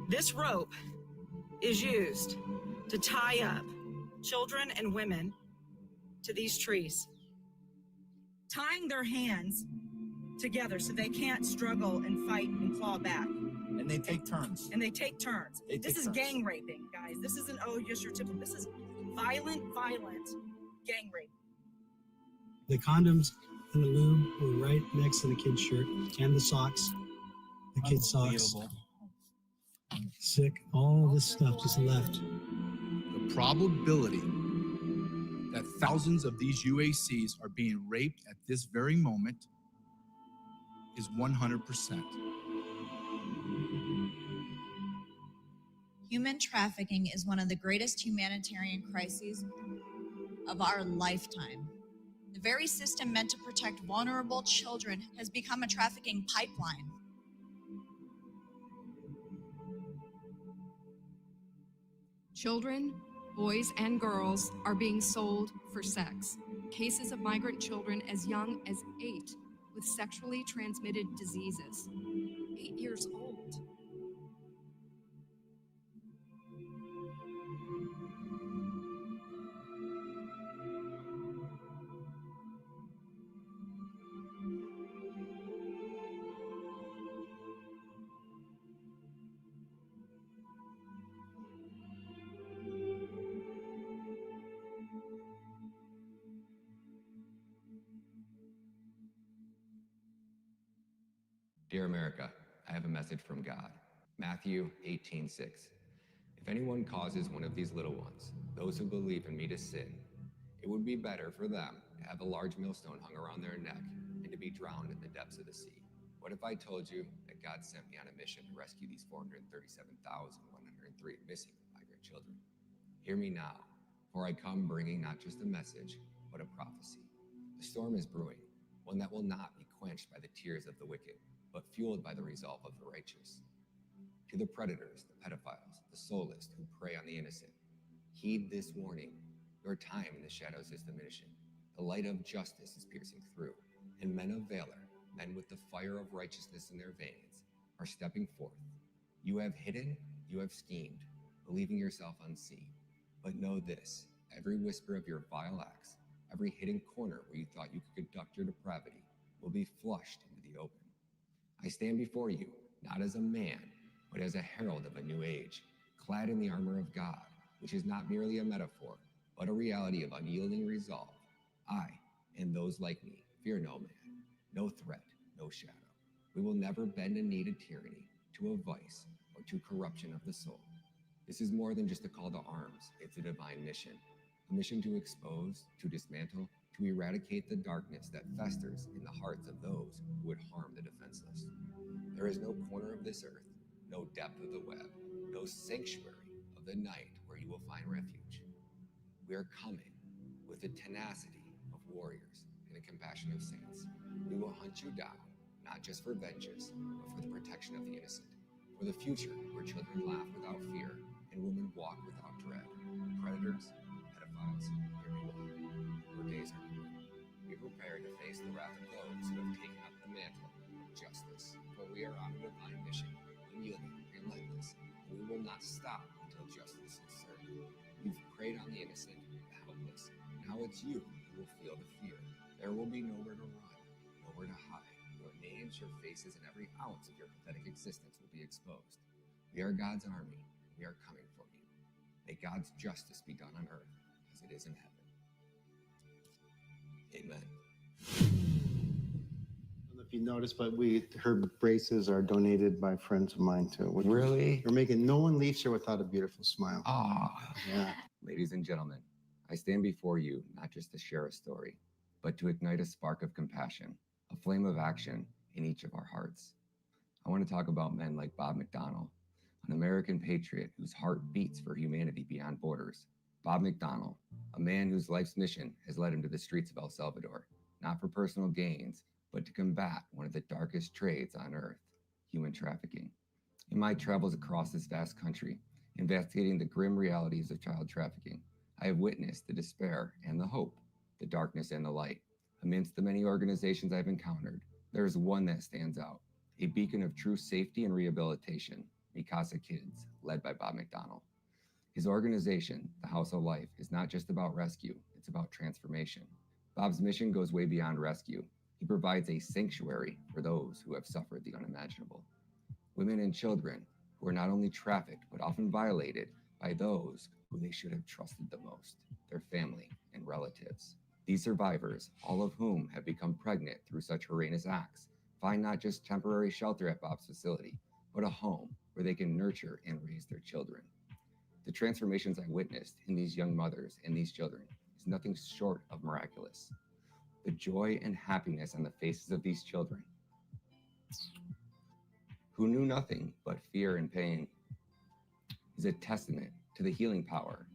This rope is used to tie up children and women to these trees, tying their hands together so they can't struggle and fight and claw back. And they take turns. And they take turns. They This take is turns. gang raping, guys. This isn't, oh, just your typical. This is violent gang rape. The condoms and the lube were right next to the kid's shirt and the socks, the kid's socks. Sick, all this stuff just left. The probability that thousands of these UACs are being raped at this very moment is 100%. Human trafficking is one of the greatest humanitarian crises of our lifetime. The very system meant to protect vulnerable children has become a trafficking pipeline. Children, boys, and girls are being sold for sex. Cases of migrant children as young as 8 with sexually transmitted diseases. 8 years old. Dear America, I have a message from God. Matthew 18:6. If anyone causes one of these little ones, those who believe in me, to sin, it would be better for them to have a large millstone hung around their neck and to be drowned in the depths of the sea. What if I told you that God sent me on a mission to rescue these 437,103 missing migrant children? Hear me now, for I come bringing not just a message, but a prophecy. The storm is brewing, one that will not be quenched by the tears of the wicked, but fueled by the resolve of the righteous. To the predators, the pedophiles, the soulless who prey on the innocent, heed this warning. Your time in the shadows is diminishing. The light of justice is piercing through, and men of valor, men with the fire of righteousness in their veins, are stepping forth. You have hidden, you have schemed, believing yourself unseen. But know this, every whisper of your vile acts, every hidden corner where you thought you could conduct your depravity, will be flushed into the open. I stand before you, not as a man, but as a herald of a new age, clad in the armor of God, which is not merely a metaphor, but a reality of unyielding resolve. I, and those like me, fear no man, no threat, no shadow. We will never bend a knee to tyranny, to a vice, or to corruption of the soul. This is more than just a call to arms, it's a divine mission. A mission to expose, to dismantle, to eradicate the darkness that festers in the hearts of those who would harm the defenseless. There is no corner of this earth, no depth of the web, no sanctuary of the night where you will find refuge. We are coming with the tenacity of warriors and the compassion of saints. We will hunt you down, not just for vengeance, but for the protection of the innocent, for the future where children laugh without fear and women walk without dread. Predators, pedophiles, hear me well. Your days are coming. Be prepared to face the wrath of those who have taken up the mantle of justice, for we are on a divine mission, unyielding, relentless, and we will not stop until justice is served. You've preyed on the innocent, the helpless. Now it's you who will feel the fear. There will be nowhere to run, nowhere to hide. Your names, your faces, and every ounce of your pathetic existence will be exposed. We are God's army. We are coming for you. May God's justice be done on earth as it is in heaven. Amen. I don't know if you noticed, but her braces are donated by friends of mine too. Really? We're making no one leaves here without a beautiful smile. Ah. Yeah. Ladies and gentlemen, I stand before you not just to share a story, but to ignite a spark of compassion, a flame of action in each of our hearts. I want to talk about men like Bob McDonnell, an American patriot whose heart beats for humanity beyond borders. Bob McDonnell, a man whose life's mission has led him to the streets of El Salvador, not for personal gains, but to combat one of the darkest trades on earth, human trafficking. In my travels across this vast country, investigating the grim realities of child trafficking, I have witnessed the despair and the hope, the darkness and the light. Amidst the many organizations I've encountered, there is one that stands out, a beacon of true safety and rehabilitation, Mikasa Kids, led by Bob McDonnell. His organization, the House of Life, is not just about rescue, it's about transformation. Bob's mission goes way beyond rescue. He provides a sanctuary for those who have suffered the unimaginable. Women and children who are not only trafficked, but often violated by those who they should have trusted the most, their family and relatives. These survivors, all of whom have become pregnant through such heinous acts, find not just temporary shelter at Bob's facility, but a home where they can nurture and raise their children. The transformations I witnessed in these young mothers and these children is nothing short of miraculous. The joy and happiness on the faces of these children, who knew nothing but fear and pain, is a testament to the healing power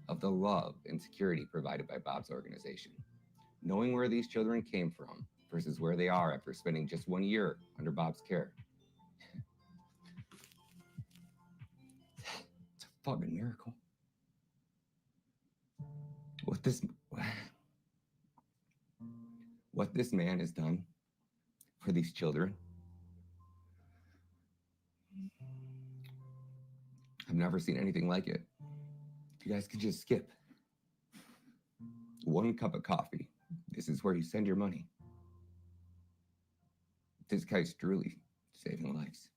of the love and security provided by Bob's organization. Knowing where these children came from versus where they are after spending just 1 year under Bob's care, it's a fucking miracle. What this man has done for these children, I've never seen anything like it. If you guys could just skip 1 cup of coffee, this is where you send your money. This guy's truly saving lives.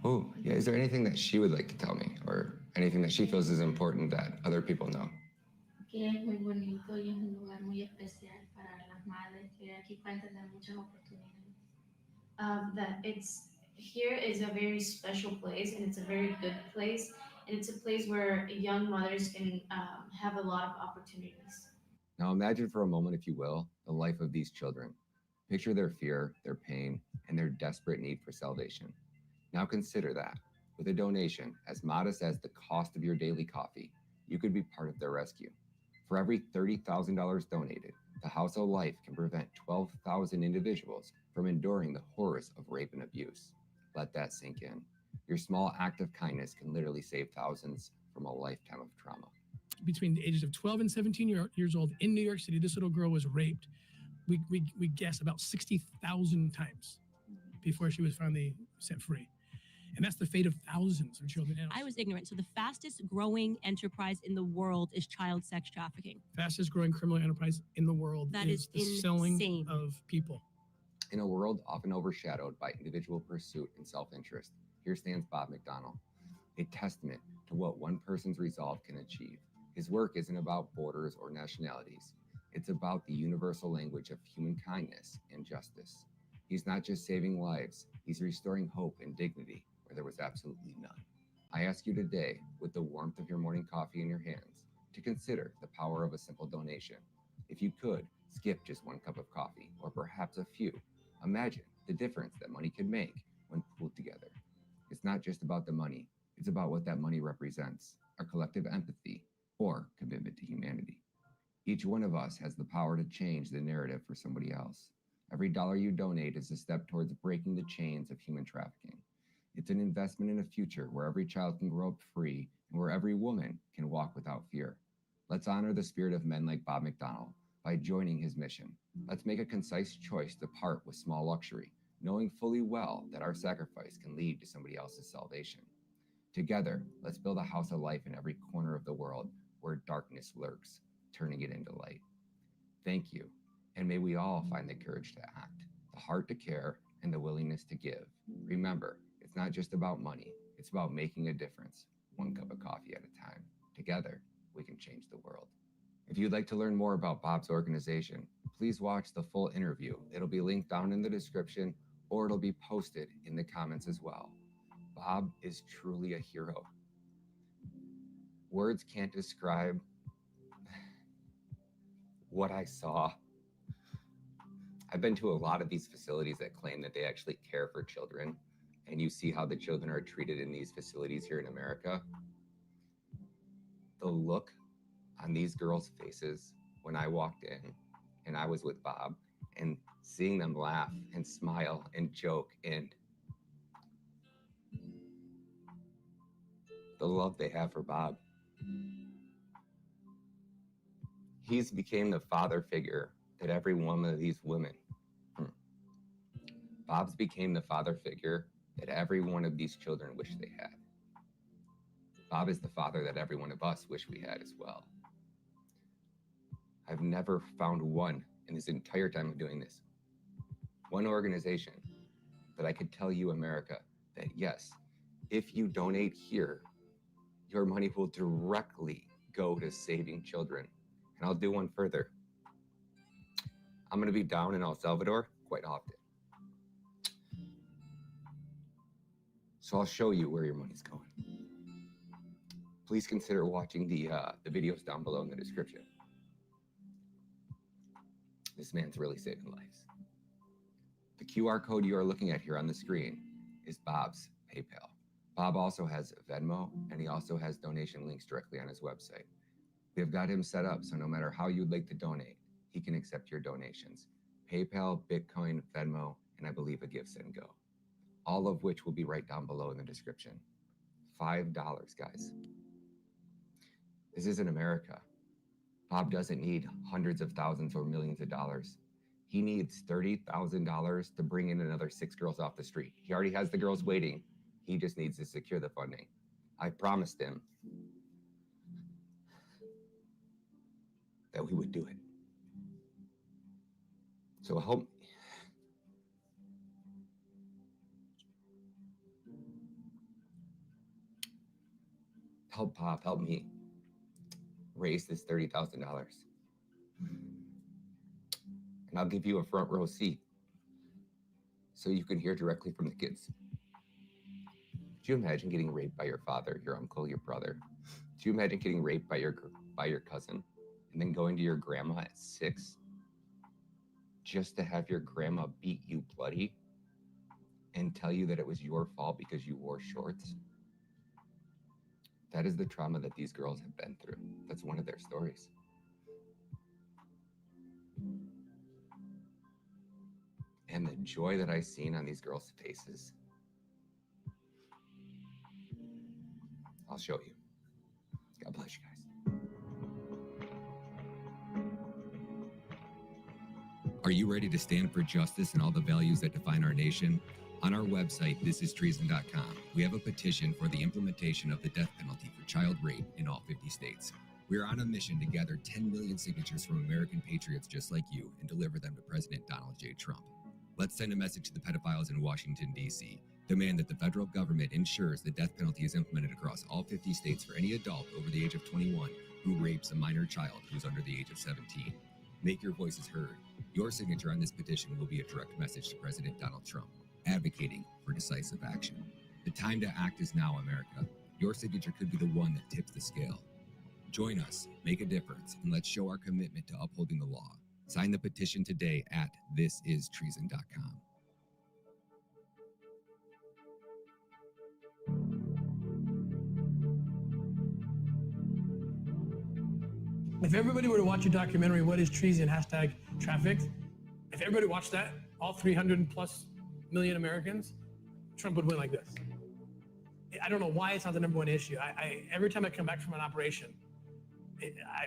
Oh, yeah, is there anything that she would like to tell me, or anything that she feels is important that other people know? Que es muy bonito y es un lugar muy especial para las madres que aquí pueden tener muchas oportunidades. That it's here is a very special place and it's a very good place and it's a place where young mothers can have a lot of opportunities. Now imagine for a moment, if you will, the life of these children. Picture their fear, their pain, and their desperate need for salvation. Now consider that, with a donation as modest as the cost of your daily coffee, you could be part of their rescue. For every $30,000 donated, the House of Life can prevent 12,000 individuals from enduring the horrors of rape and abuse. Let that sink in. Your small act of kindness can literally save thousands from a lifetime of trauma. Between the ages of 12 and 17 years old in New York City, this little girl was raped. We guess about 60,000 times before she was finally set free. And that's the fate of thousands of children. I was ignorant. So the fastest growing enterprise in the world is child sex trafficking. Fastest growing criminal enterprise in the world That is the selling of people. In a world often overshadowed by individual pursuit and self-interest, here stands Bob McDonnell, a testament to what one person's resolve can achieve. His work isn't about borders or nationalities. It's about the universal language of human kindness and justice. He's not just saving lives, he's restoring hope and dignity where there was absolutely none. I ask you today, with the warmth of your morning coffee in your hands, to consider the power of a simple donation. If you could, skip just 1 cup of coffee, or perhaps a few. Imagine the difference that money could make when pooled together. It's not just about the money, it's about what that money represents, our collective empathy or commitment to humanity. Each one of us has the power to change the narrative for somebody else. Every dollar you donate is a step towards breaking the chains of human trafficking. It's an investment in a future where every child can grow up free and where every woman can walk without fear. Let's honor the spirit of men like Bob McDonnell by joining his mission. Let's make a concise choice to part with small luxury, knowing fully well that our sacrifice can lead to somebody else's salvation. Together, let's build a house of life in every corner of the world where darkness lurks, turning it into light. Thank you, and may we all find the courage to act, the heart to care, and the willingness to give. Remember, it's not just about money, it's about making a difference, 1 cup of coffee at a time. Together, we can change the world. If you'd like to learn more about Bob's organization, please watch the full interview. It'll be linked down in the description, or it'll be posted in the comments as well. Bob is truly a hero. Words can't describe what I saw. I've been to a lot of these facilities that claim that they actually care for children, and you see how the children are treated in these facilities here in America. The look on these girls' faces when I walked in and I was with Bob, and seeing them laugh and smile and joke, and the love they have for Bob. He's became the father figure that every one of these women, Bob's became the father figure that every one of these children wish they had. Bob is the father that every one of us wish we had as well. I've never found one in this entire time of doing this, one organization that I could tell you, America, that yes, if you donate here, your money will directly go to saving children. And I'll do one further. I'm going to be down in El Salvador quite often. So I'll show you where your money's going. Please consider watching the videos down below in the description. This man's really saving lives. The QR code you are looking at here on the screen is Bob's PayPal. Bob also has Venmo, and he also has donation links directly on his website. We have got him set up so no matter how you'd like to donate, he can accept your donations. PayPal, Bitcoin, Venmo, and I believe a GiveSendGo. All of which will be right down below in the description. $5, guys. This isn't America. Bob doesn't need hundreds of thousands or millions of dollars. He needs $30,000 to bring in another 6 girls off the street. He already has the girls waiting. He just needs to secure the funding. I promised him that we would do it. So help Bob, help me raise this $30,000. And I'll give you a front row seat so you can hear directly from the kids. Could you imagine getting raped by your father, your uncle, your brother? Could you imagine getting raped by your cousin and then going to your grandma at 6 just to have your grandma beat you bloody and tell you that it was your fault because you wore shorts? That is the trauma that these girls have been through. That's one of their stories. And the joy that I've seen on these girls' faces, I'll show you. God bless you guys. Are you ready to stand for justice and all the values that define our nation? On our website, thisistreason.com, we have a petition for the implementation of the death penalty for child rape in all 50 states. We are on a mission to gather 10 million signatures from American patriots just like you and deliver them to President Donald J. Trump. Let's send a message to the pedophiles in Washington, D.C. Demand that the federal government ensures the death penalty is implemented across all 50 states for any adult over the age of 21 who rapes a minor child who's under the age of 17. Make your voices heard. Your signature on this petition will be a direct message to President Donald Trump, advocating for decisive action. The time to act is now, America. Your signature could be the one that tips the scale. Join us, make a difference, and let's show our commitment to upholding the law. Sign the petition today at thisistreason.com. If everybody were to watch a documentary, What is Treason? #Trafficked, if everybody watched that, all 300 plus million Americans, Trump would win like this. I don't know why it's not the #1 issue. Every time I come back from an operation,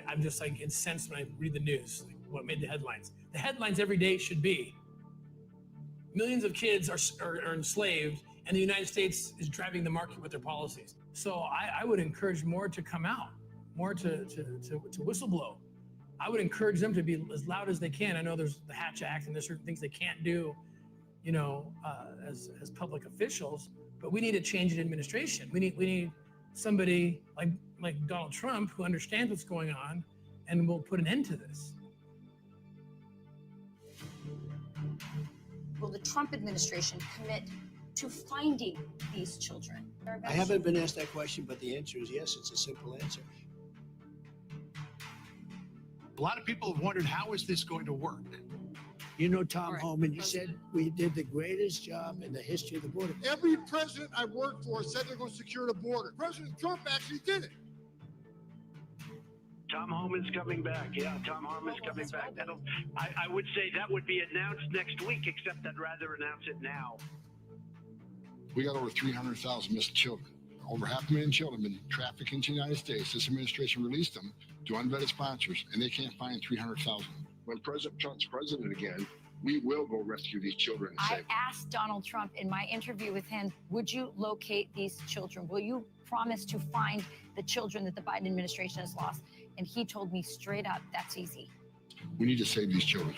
I'm just like incensed when I read the news, like what made the headlines. The headlines every day should be millions of kids are enslaved and the United States is driving the market with their policies. So I would encourage more to come out, more to whistleblow. I would encourage them to be as loud as they can. I know there's the Hatch Act and there's certain things they can't do, you know, as public officials, but we need a change in administration. We need somebody like Donald Trump who understands what's going on and will put an end to this. Will the Trump administration commit to finding these children? I haven't been asked that question, but the answer is yes. It's a simple answer. A lot of people have wondered, how is this going to work? You know, Tom Homan, you said we did the greatest job in the history of the border. Every president I worked for said they're going to secure the border. President Trump actually did it. Tom Homan's coming back. Yeah, Tom Homan's coming back. I would say that would be announced next week, except I'd rather announce it now. We got over 300,000 missing children. Over 500,000 children have been trafficked into the United States. This administration released them to unvetted sponsors, and they can't find 300,000. when President Trump's president again, we will go rescue these children and I save them. asked Donald Trump in my interview with him, would you locate these children? Will you promise to find the children that the Biden administration has lost? And he told me straight up, that's easy. We need to save these children.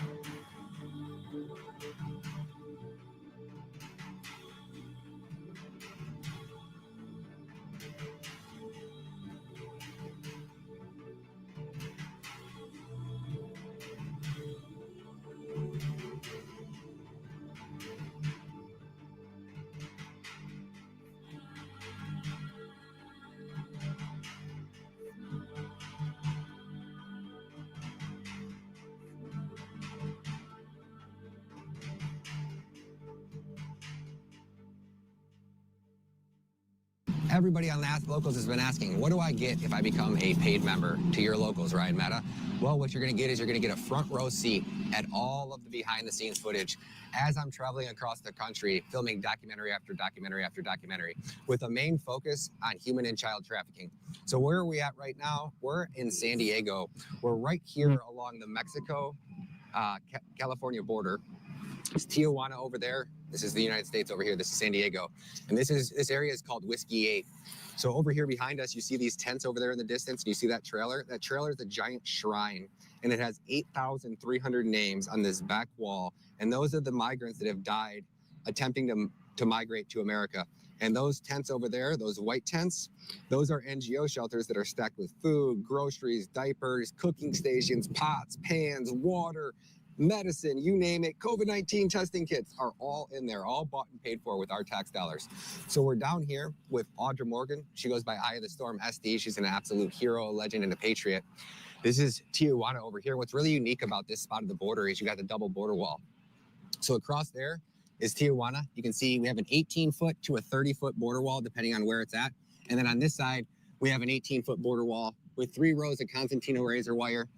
Everybody on Last Locals has been asking, what do I get if I become a paid member to your locals, Ryan Matta? Well, what you're going to get is you're going to get a front row seat at all of the behind the scenes footage as I'm traveling across the country, filming documentary after documentary after documentary with a main focus on human and child trafficking. So where are we at right now? We're in San Diego. We're right here along the Mexico-California border. It's Tijuana over there. This is the United States over here. This is San Diego. And this area is called Whiskey 8. So over here behind us, you see these tents over there in the distance. And you see that trailer? That trailer is a giant shrine. And it has 8,300 names on this back wall. And those are the migrants that have died attempting to migrate to America. And those tents over there, those white tents, those are NGO shelters that are stacked with food, groceries, diapers, cooking stations, pots, pans, water, medicine, you name it. COVID-19 testing kits are all in there, all bought and paid for with our tax dollars. So we're down here with Audra Morgan. She goes by Eye of the Storm SD. She's an absolute hero, a legend, and a patriot. This is Tijuana over here. What's really unique about this spot of the border is you got the double border wall. So across there is Tijuana. You can see we have an 18-foot to a 30-foot border wall, depending on where it's at. And then on this side, we have an 18-foot border wall with 3 rows of Constantino razor wire.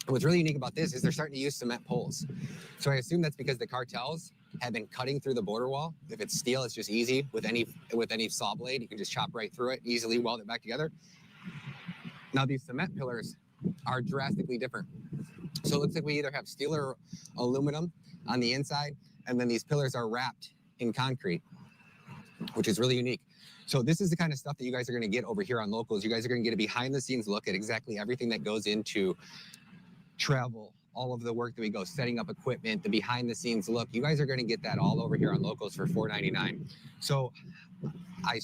What's really unique about this is they're starting to use cement poles. So I assume that's because the cartels have been cutting through the border wall. If it's steel, it's just easy. With any saw blade, you can just chop right through it, easily weld it back together. Now these cement pillars are drastically different. So it looks like we either have steel or aluminum on the inside, and then these pillars are wrapped in concrete, which is really unique. So this is the kind of stuff that you guys are gonna get over here on Locals. You guys are gonna get a behind the scenes look at exactly everything that goes into travel, all of the work that we go, setting up equipment, the behind the scenes look. You guys are going to get that all over here on Locals for $4.99. So I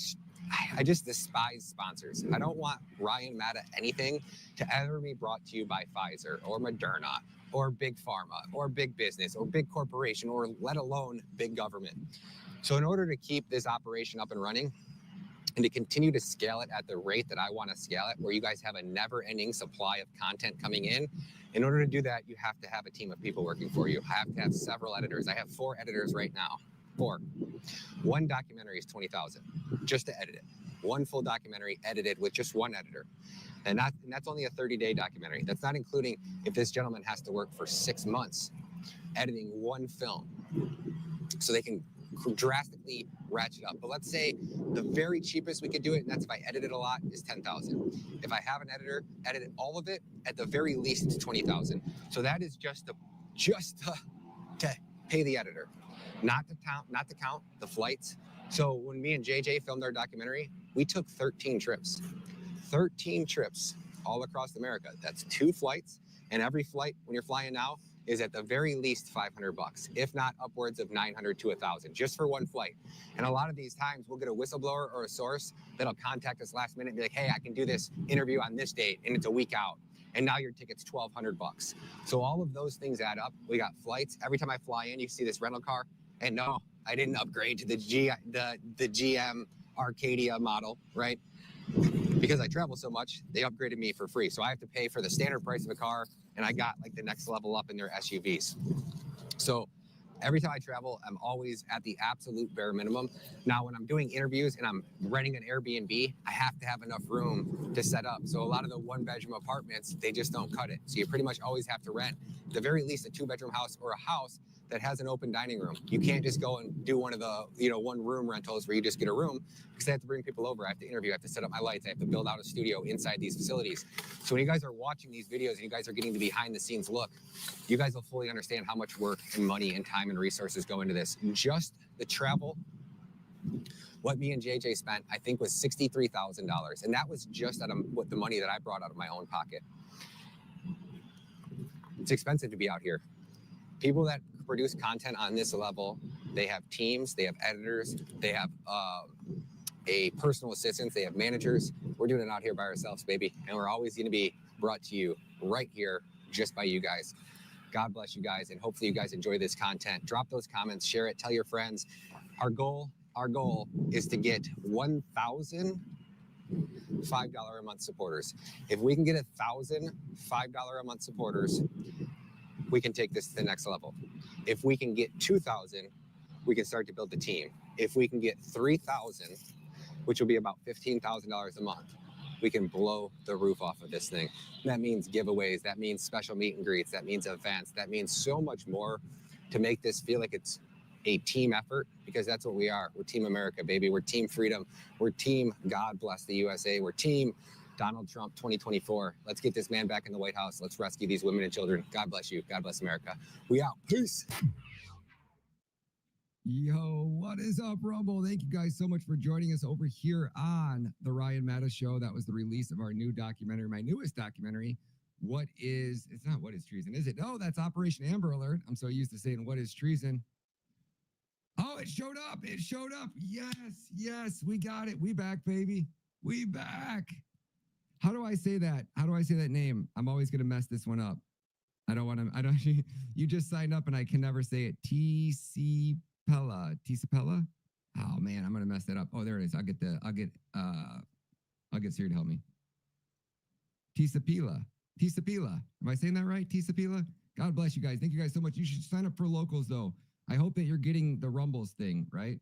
just despise sponsors. I don't want Ryan Matta anything to ever be brought to you by Pfizer or Moderna or Big Pharma or Big Business or Big Corporation or let alone big government. So in order to keep this operation up and running, and to continue to scale it at the rate that I want to scale it, where you guys have a never-ending supply of content coming in order to do that, you have to have a team of people working for you. I have to have several editors. I have 4 editors right now. 4. One documentary is $20,000 just to edit it. One full documentary edited with just one editor. And that's only a 30-day documentary. That's not including if this gentleman has to work for 6 months editing one film so they can drastically ratchet up. But let's say the very cheapest we could do it, and that's if I edit it a lot, is $10,000. If I have an editor edit all of it, at the very least it's $20,000. So that is just to pay the editor, not to count the flights. So when me and JJ filmed our documentary, we took 13 trips all across America. That's 2 flights, and every flight when you're flying now is at the very least $500, if not upwards of $900 to $1,000, just for one flight. And a lot of these times we'll get a whistleblower or a source that'll contact us last minute and be like, hey, I can do this interview on this date, and it's a week out. And now your ticket's $1,200. So all of those things add up. We got flights. Every time I fly in, you see this rental car. And no, I didn't upgrade to the GM Arcadia model, right? Because I travel so much, they upgraded me for free. So I have to pay for the standard price of a car, and I got like the next level up in their SUVs. So every time I travel, I'm always at the absolute bare minimum. Now, when I'm doing interviews and I'm renting an Airbnb, I have to have enough room to set up. So a lot of the 1-bedroom apartments, they just don't cut it. So you pretty much always have to rent, at the very least, a 2-bedroom house or a house that has an open dining room. You can't just go and do one of the, one room rentals where you just get a room, because I have to bring people over. I have to interview, I have to set up my lights, I have to build out a studio inside these facilities. So when you guys are watching these videos and you guys are getting the behind the scenes look, you guys will fully understand how much work and money and time and resources go into this. Just the travel, what me and JJ spent, I think was $63,000. And that was just out of what the money that I brought out of my own pocket. It's expensive to be out here. People that produce content on this level, they have teams, they have editors, they have a personal assistant, they have managers. We're doing it out here by ourselves, baby. And we're always going to be brought to you right here just by you guys. God bless you guys, and hopefully you guys enjoy this content. Drop those comments, share it, tell your friends. Our goal is to get 1,000 $5 a month supporters. If we can get 1,000 $5 a month supporters, we can take this to the next level. If we can get 2,000, we can start to build the team. If we can get 3,000, which will be about $15,000 a month, we can blow the roof off of this thing. That means giveaways, that means special meet and greets, that means events, that means so much more to make this feel like it's a team effort, because that's what we are. We're Team America, baby. We're Team Freedom. We're Team God Bless the USA. We're Team Donald Trump 2024. Let's get this man back in the White House. Let's rescue these women and children. God bless you. God bless America. We out. Peace. Yo, what is up, Rumble? Thank you guys so much for joining us over here on the Ryan Matta Show. That was the release of our new documentary, my newest documentary. It's not What is Treason, is it? No, that's Operation Amber Alert. I'm so used to saying What is Treason. Oh, it showed up. It showed up. Yes, we got it. We back, baby. We back. How do I say that? How do I say that name? I'm always going to mess this one up. You just signed up and I can never say it. Tisapella. Oh man, I'm going to mess that up. Oh, there it is. I'll get Siri to help me. Tisapila. Am I saying that right? Tisapila? God bless you guys. Thank you guys so much. You should sign up for locals though. I hope that you're getting the Rumbles thing, right?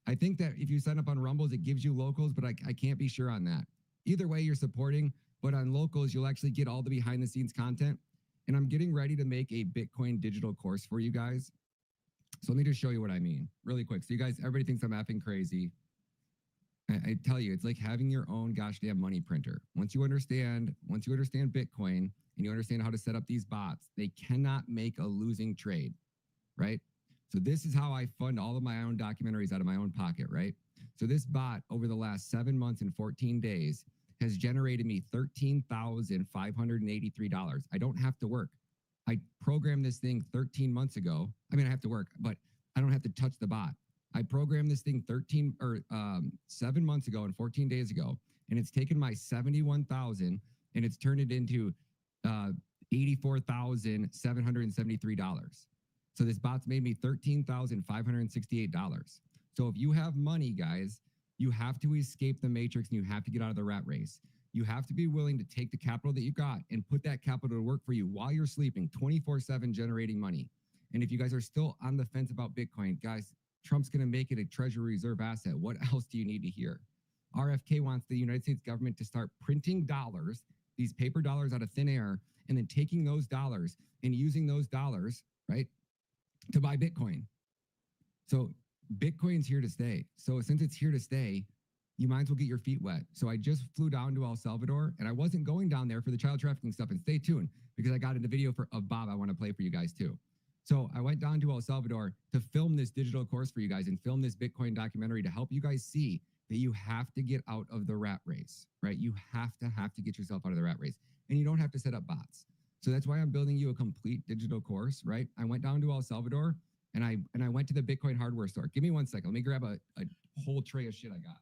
I think that if you sign up on Rumbles, it gives you locals, but I can't be sure on that. Either way, you're supporting, but on locals, you'll actually get all the behind the scenes content. And I'm getting ready to make a Bitcoin digital course for you guys. So let me just show you what I mean really quick. So you guys, everybody thinks I'm effing crazy. I tell you, it's like having your own gosh damn money printer. Once you understand Bitcoin and you understand how to set up these bots, they cannot make a losing trade, right? So this is how I fund all of my own documentaries out of my own pocket, right? So this bot over the last 7 months and 14 days has generated me $13,583. I don't have to work. I programmed this thing 13 months ago. I mean, I have to work, but I don't have to touch the bot. I programmed this thing 7 months ago and 14 days ago, and it's taken my 71,000 and it's turned it into $84,773. So this bot's made me $13,568. So if you have money, guys, you have to escape the matrix and you have to get out of the rat race. You have to be willing to take the capital that you got and put that capital to work for you while you're sleeping, 24/7 generating money. And if you guys are still on the fence about Bitcoin, guys, Trump's going to make it a Treasury Reserve asset. What else do you need to hear? RFK wants the United States government to start printing dollars, these paper dollars out of thin air, and then taking those dollars and using those dollars, right, to buy Bitcoin. So Bitcoin's here to stay. So since it's here to stay, you might as well get your feet wet. So I just flew down to El Salvador, and I wasn't going down there for the child trafficking stuff. And stay tuned, because I got in a video of Bob I want to play for you guys too. So I went down to El Salvador to film this digital course for you guys and film this Bitcoin documentary to help you guys see that you have to get out of the rat race, right? You have to get yourself out of the rat race, and you don't have to set up bots. So that's why I'm building you a complete digital course, right? I went down to El Salvador and I went to the Bitcoin hardware store. Give me 1 second. Let me grab a whole tray of shit I got.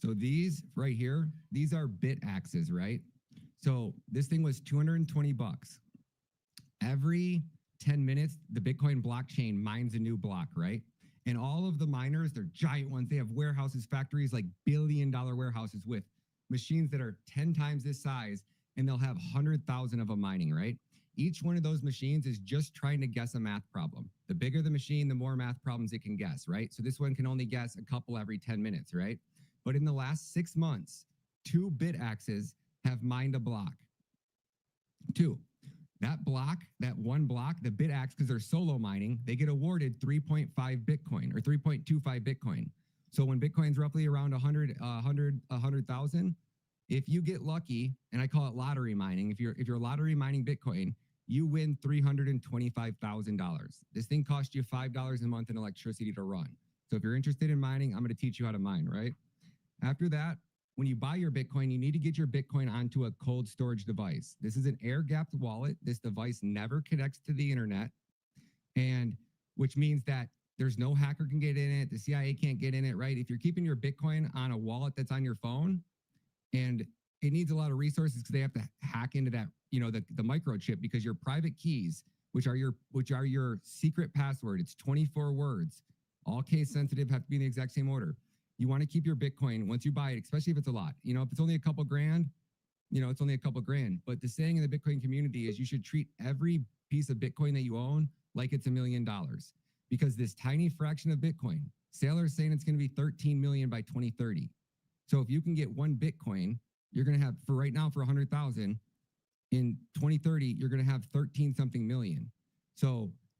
So these right here, these are bit axes, right? So this thing was 220 bucks. Every 10 minutes, the Bitcoin blockchain mines a new block, right? And all of the miners, they're giant ones. They have warehouses, factories, like $1 billion warehouses with machines that are 10 times this size, and they'll have 100,000 of them mining, right? Each one of those machines is just trying to guess a math problem. The bigger the machine, the more math problems it can guess, right? So this one can only guess a couple every 10 minutes, right? But in the last 6 months, 2 bit axes have mined a block. 2. That block, that one block, the bit axe, because they're solo mining, they get awarded 3.5 Bitcoin or 3.25 Bitcoin. So when Bitcoin's roughly around 100,000, if you get lucky, and I call it lottery mining, if you're lottery mining Bitcoin, you win $325,000. This thing costs you $5 a month in electricity to run. So if you're interested in mining, I'm going to teach you how to mine, right? After that, when you buy your Bitcoin, you need to get your Bitcoin onto a cold storage device. This is an air-gapped wallet. This device never connects to the internet, and which means that there's no hacker can get in it. The CIA can't get in it, right? If you're keeping your Bitcoin on a wallet that's on your phone, and it needs a lot of resources because they have to hack into that, the microchip, because your private keys, which are your secret password, it's 24 words, all case sensitive, have to be in the exact same order. You want to keep your Bitcoin once you buy it, especially if it's a lot. If it's only a couple grand, it's only a couple grand. But the saying in the Bitcoin community is you should treat every piece of Bitcoin that you own like it's $1 million, because this tiny fraction of Bitcoin, Saylor's saying it's going to be 13 million by 2030. So if you can get 1 Bitcoin, you're going to have, for right now, for 100,000, in 2030, you're going to have 13 something million. So